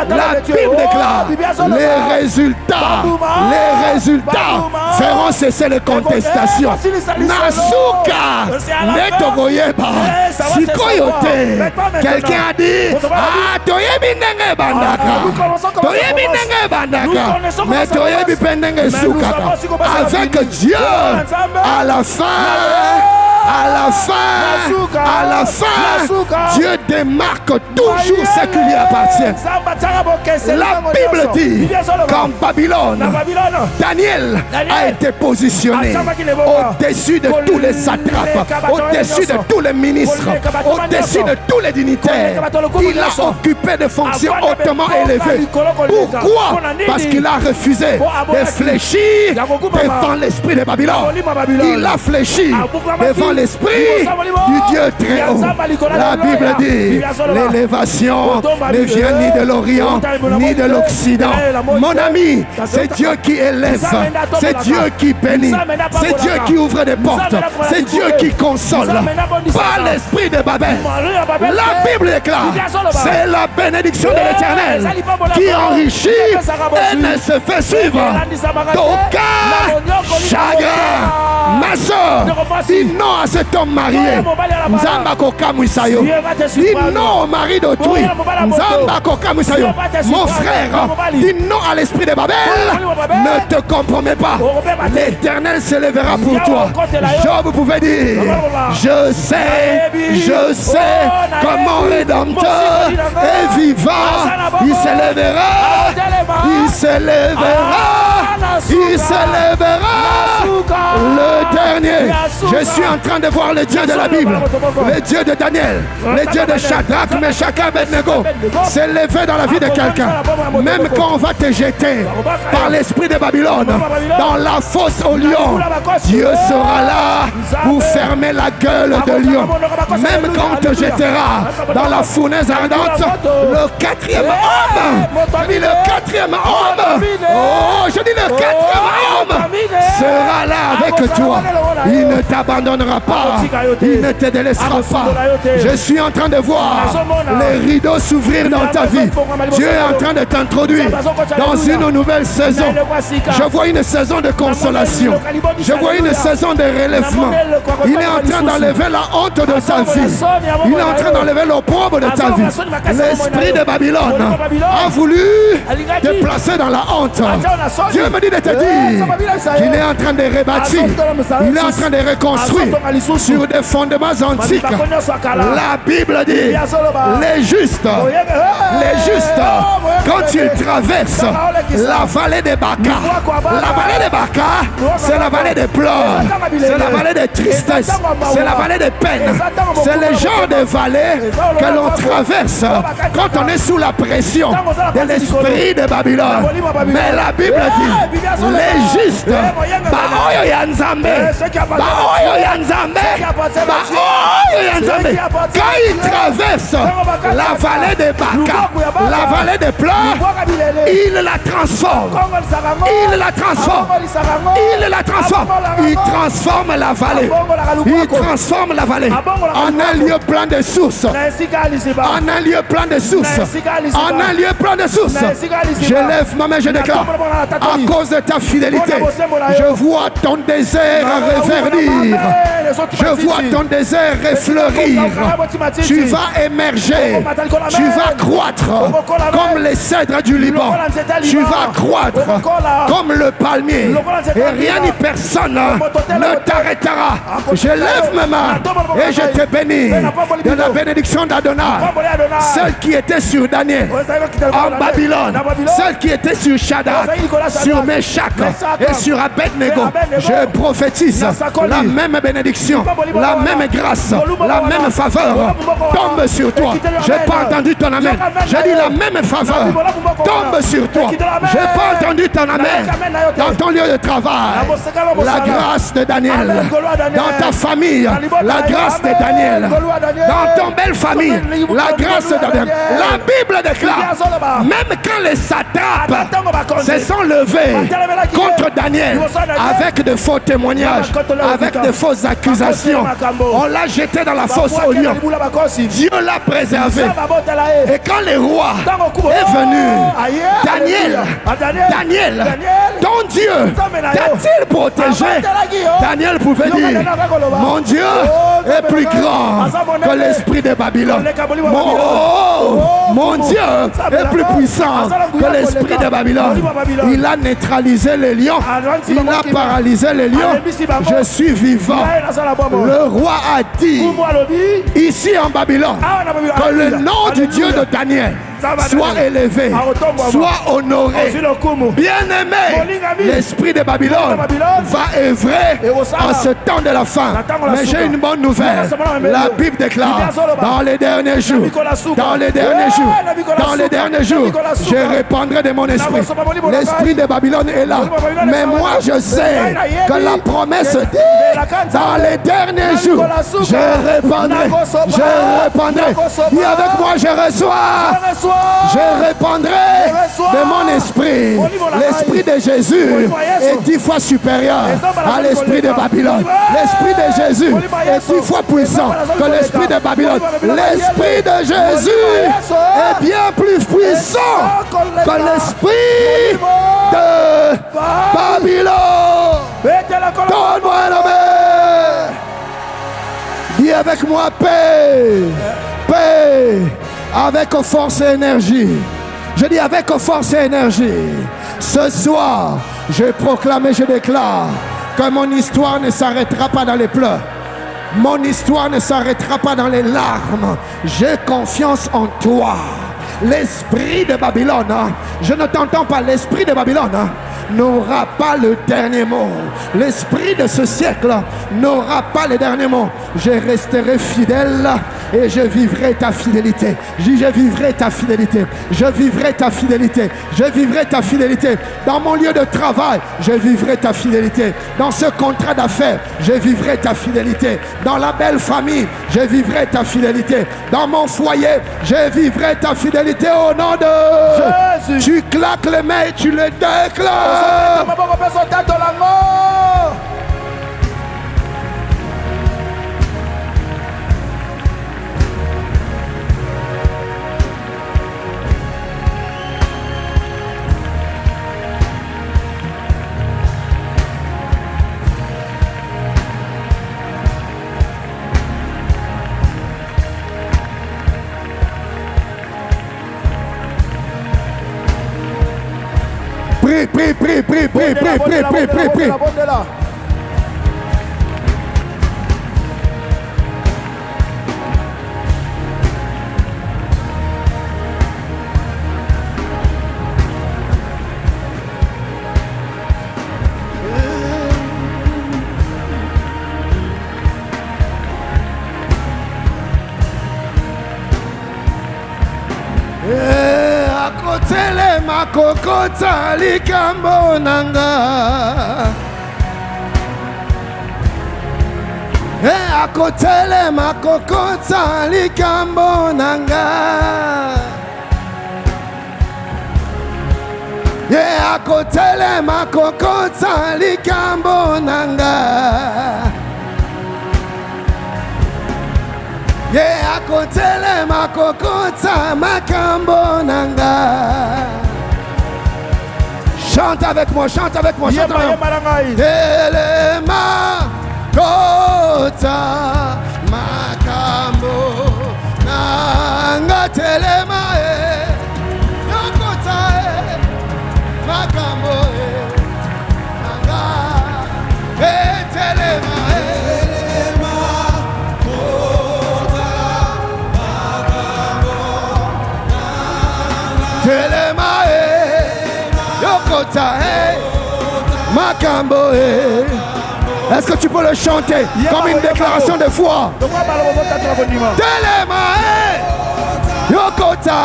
La Bible déclare, les résultats feront cesser les contestations. Nasuka, Netogoyeba, Sikoyote. Quelqu'un a dit, ah, Toyebi Nenge Bandaka, Toyebi Nenge Bandaka, mais Toyebi Pendenge Sukaka. Avec Dieu, à la fin, Dieu démarque toujours ce qui lui appartient. La Bible dit qu'en Babylone, Daniel a été positionné au-dessus de tous les satrapes, au-dessus de tous les ministres, au-dessus de tous les dignitaires. Il a occupé des fonctions hautement élevées. Pourquoi? Parce qu'il a refusé de fléchir devant l'esprit de Babylone. Il a fléchi devant l'esprit du Dieu très haut. La Bible dit, l'élévation ne vient ni de l'Orient ni de l'Occident. Mon ami, c'est Dieu qui élève, c'est Dieu qui bénit, c'est Dieu qui ouvre des portes, c'est Dieu qui console. Pas l'esprit de Babel. La Bible déclare, c'est la bénédiction de l'Éternel qui enrichit et ne se fait suivre d'aucun chagrin. Ma soeur, dis non à cet homme marié. Nzamba kokamwisayo. Dis non au mari d'autrui. Nzamba kokamwisayo. Mon frère, dis non à l'esprit de Babel. Ne te compromets pas. L'Éternel se lèvera pour toi. Job pouvait dire, je sais que mon Rédempteur est vivant. Il se lèvera. Il se lèvera. Il se lèvera. Le dernier. Je suis en train de voir le Dieu de la Bible, le Dieu de Daniel, le Dieu de Shadrach, Meshach et Abednego s'élever dans la vie de quelqu'un. Même quand on va te jeter par l'esprit de Babylone dans la fosse au lion, Dieu sera là pour fermer la gueule de lion. Même quand on te jettera dans la fournaise ardente, le quatrième homme, oh, je dis le quatrième homme sera là avec toi. Il ne t'abandonnera pas, il ne te délaissera pas. Je suis en train de voir les rideaux s'ouvrir dans ta vie. Dieu est en train de t'introduire dans une nouvelle saison. Je vois une saison de consolation. Je vois une saison de relèvement. Il est en train d'enlever la honte de ta vie. Il est en train d'enlever l'opprobre de ta vie. L'esprit de Babylone a voulu te placer dans la honte. Dieu me dit de te dire qu'il est en train de rebâtir. Il est en train de reconstruire sur des fondements antiques. La Bible dit, les justes, quand ils traversent la vallée des Baca, c'est la vallée des pleurs, c'est la vallée des tristesses, c'est la vallée des peines. C'est le genre de vallée que l'on traverse quand on est sous la pression de l'esprit de Babylone. Mais la Bible dit, les justes, quand ils traversent la vallée des Baca, la vallée des pleurs, ils la transforment. Il la transforme. Il transforme la vallée. Il transforme la vallée en un lieu plein de sources. En un lieu plein de sources. En un lieu plein de sources. Je lève ma main, je déclare, à cause de ta fidélité, je vois ton désert reverdir. Je vois ton désert refleurir. Tu vas émerger. Tu vas croître comme les cèdres du Liban. Tu vas croître comme le palmier. Et rien ni personne ne t'arrêtera. Je lève ma main et je te bénis de la bénédiction d'Adonai. Celle qui était sur Daniel en Babylone, celle qui était sur Shadrach, sur Meshach et sur Abednego. Je prophétise la même bénédiction bénédiction, la même grâce, la même faveur tombe sur toi. Je n'ai pas entendu ton amen. J'ai dit la même faveur tombe sur toi. Je n'ai pas entendu ton amen. Dans ton lieu de travail, la grâce de Daniel. Dans ta famille, la grâce de Daniel. Dans ton belle famille, la grâce de Daniel. La Bible déclare, même quand les satrapes se sont levés contre Daniel avec de faux témoignages, avec de fausses accusations, on l'a jeté dans la fosse au lion. Dieu l'a préservé. Et quand le roi est venu, Daniel, ton Dieu t'a-t-il protégé? Daniel pouvait dire, mon Dieu est plus grand que l'esprit de Babylone. Mon Dieu est plus puissant que l'esprit de Babylone. Il a neutralisé les lions. Il a paralysé les lions. Je suis vivant. Le roi a dit ici en Babylone que le nom du Dieu de Daniel soit élevé, soit honoré. Bien-aimé, l'esprit de Babylone va œuvrer en ce temps de la fin. Mais j'ai une bonne nouvelle. La Bible déclare, dans les derniers jours, je répandrai de mon esprit. L'esprit de Babylone est là. Mais moi, je sais que la promesse dit, dans les derniers jours, je répandrai. Dis avec moi, je reçois. Je répandrai de mon esprit. L'esprit de Jésus est 10 fois supérieur à l'esprit de Babylone. L'esprit de Jésus est 10 fois puissant que l'esprit de Babylone. L'esprit de Jésus est bien plus puissant que l'esprit de Babylone. Donne-moi un amen. Dis avec moi paix. Paix. Avec force et énergie. Je dis avec force et énergie. Ce soir, je proclame et je déclare que mon histoire ne s'arrêtera pas dans les pleurs. Mon histoire ne s'arrêtera pas dans les larmes. J'ai confiance en toi. L'esprit de Babylone, je ne t'entends pas, l'esprit de Babylone n'aura pas le dernier mot. L'esprit de ce siècle n'aura pas le dernier mot. Je resterai fidèle et je vivrai ta fidélité. Je vivrai ta fidélité. Je vivrai ta fidélité. Je vivrai ta fidélité. Dans mon lieu de travail, je vivrai ta fidélité. Dans ce contrat d'affaires, je vivrai ta fidélité. Dans la belle famille, je vivrai ta fidélité. Dans mon foyer, je vivrai ta fidélité au nom de Jésus. Tu claques les mains et tu le déclares. Prie. Kokota likambo nanga akotele makokota likambo nanga akotele makokota likambo nanga akotele makokota makambo nanga. Chante avec moi, chante avec moi, chante avec moi. Telema kota makambo nanga telema yokota makambo nanga telema kota makambo nanga telema yokota makambo Est-ce que tu peux le chanter comme une déclaration de foi? Telema Yokota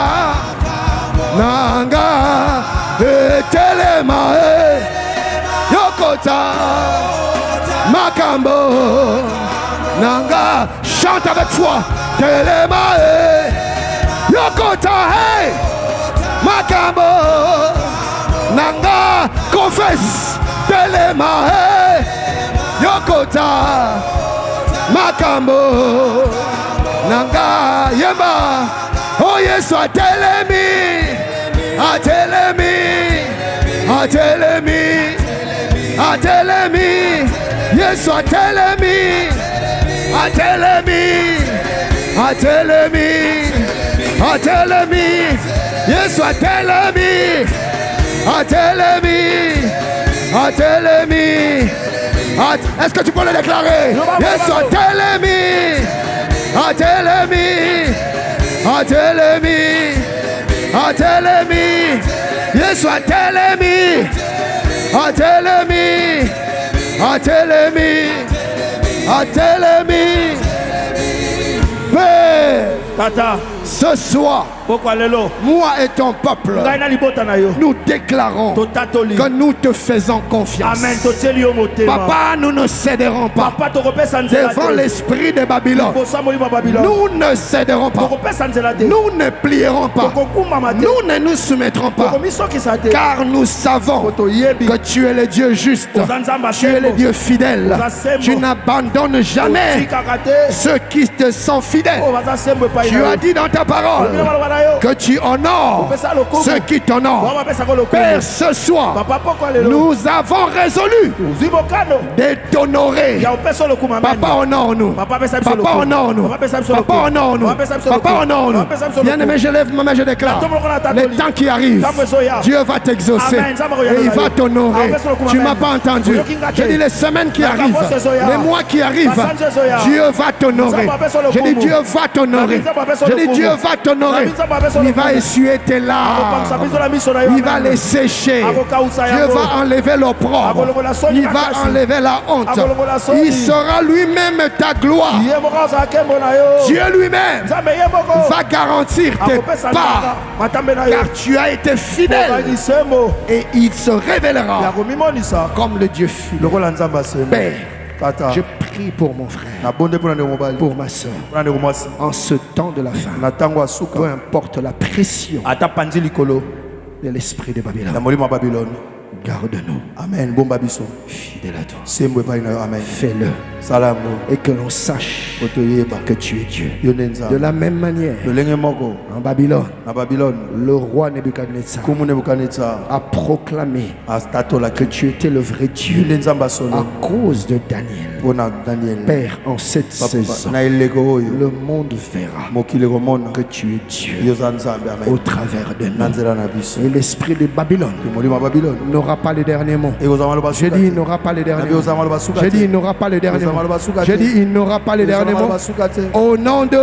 Nanga Telema Yokota Makambo Nanga. Chante avec foi. Telema Yokota Makambo Nanga. Confesse. Telema Yokota Makambo Nanga. Yemba. Oh yes, atelemi, atelemi, atelemi, atelemi. Yes, atelemi, atelemi, atelemi, atelemi. Yes, atelemi, atelemi, atelemi. Est-ce que tu peux le déclarer? Yes, atelemi, atelemi. Atelemi, atelemi, yes, atelemi, atelemi, atelemi, atelemi. Père, Tata, ce soir, moi et ton peuple, nous déclarons que nous te faisons confiance. Amen. Papa, nous ne céderons pas devant l'esprit de Babylone. Nous ne céderons pas. Nous ne plierons pas. Nous ne nous soumettrons pas. Car nous savons que tu es le Dieu juste. Tu es le Dieu fidèle. Tu n'abandonnes jamais ceux qui te sont fidèles. Tu as dit dans ta parole que tu honores ceux qui t'honorent. Père, ce soir, nous avons résolu de t'honorer. Papa, honore-nous. Papa, honore-nous. Papa, honore-nous. Papa, honore-nous. Bien-aimé, je lève ma main, je déclare. Les temps qui arrivent, Dieu va t'exaucer et il va t'honorer. Tu ne m'as pas entendu. Je dis les semaines qui arrivent, les mois qui arrivent, Dieu va t'honorer. Je dis Dieu va t'honorer. Je dis Dieu va t'honorer. Il va essuyer tes larmes. Il va les sécher. Dieu va enlever l'opprobre. Il va enlever la honte. Il sera lui-même ta gloire. Dieu lui-même va garantir tes pas. Car tu as été fidèle. Et il se révélera comme le Dieu fidèle. Père, je prie pour mon frère, pour ma soeur, en ce temps de la fin, peu importe la pression de l'esprit de Babylone, garde-nous. Amen. Fidèle à toi. Amen. Fais-le. Et que l'on sache que tu es Dieu. De la même manière, en Babylone, le roi Nebuchadnezzar a proclamé que tu étais le vrai Dieu à cause de Daniel. Père, en cette saison, le monde verra que tu es Dieu au travers de nous. Et l'esprit de Babylone n'aura pas le dernier mot. J'ai dit il n'aura pas le dernier mot. J'ai dit il n'aura pas le dernier mot. J'ai dit il n'aura pas le dernier mot. Au nom de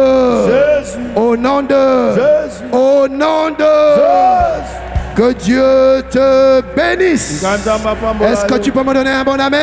Jésus. Au nom de Jésus. Au nom de Jésus. Que Dieu te bénisse. Est-ce que tu peux me donner un bon amen?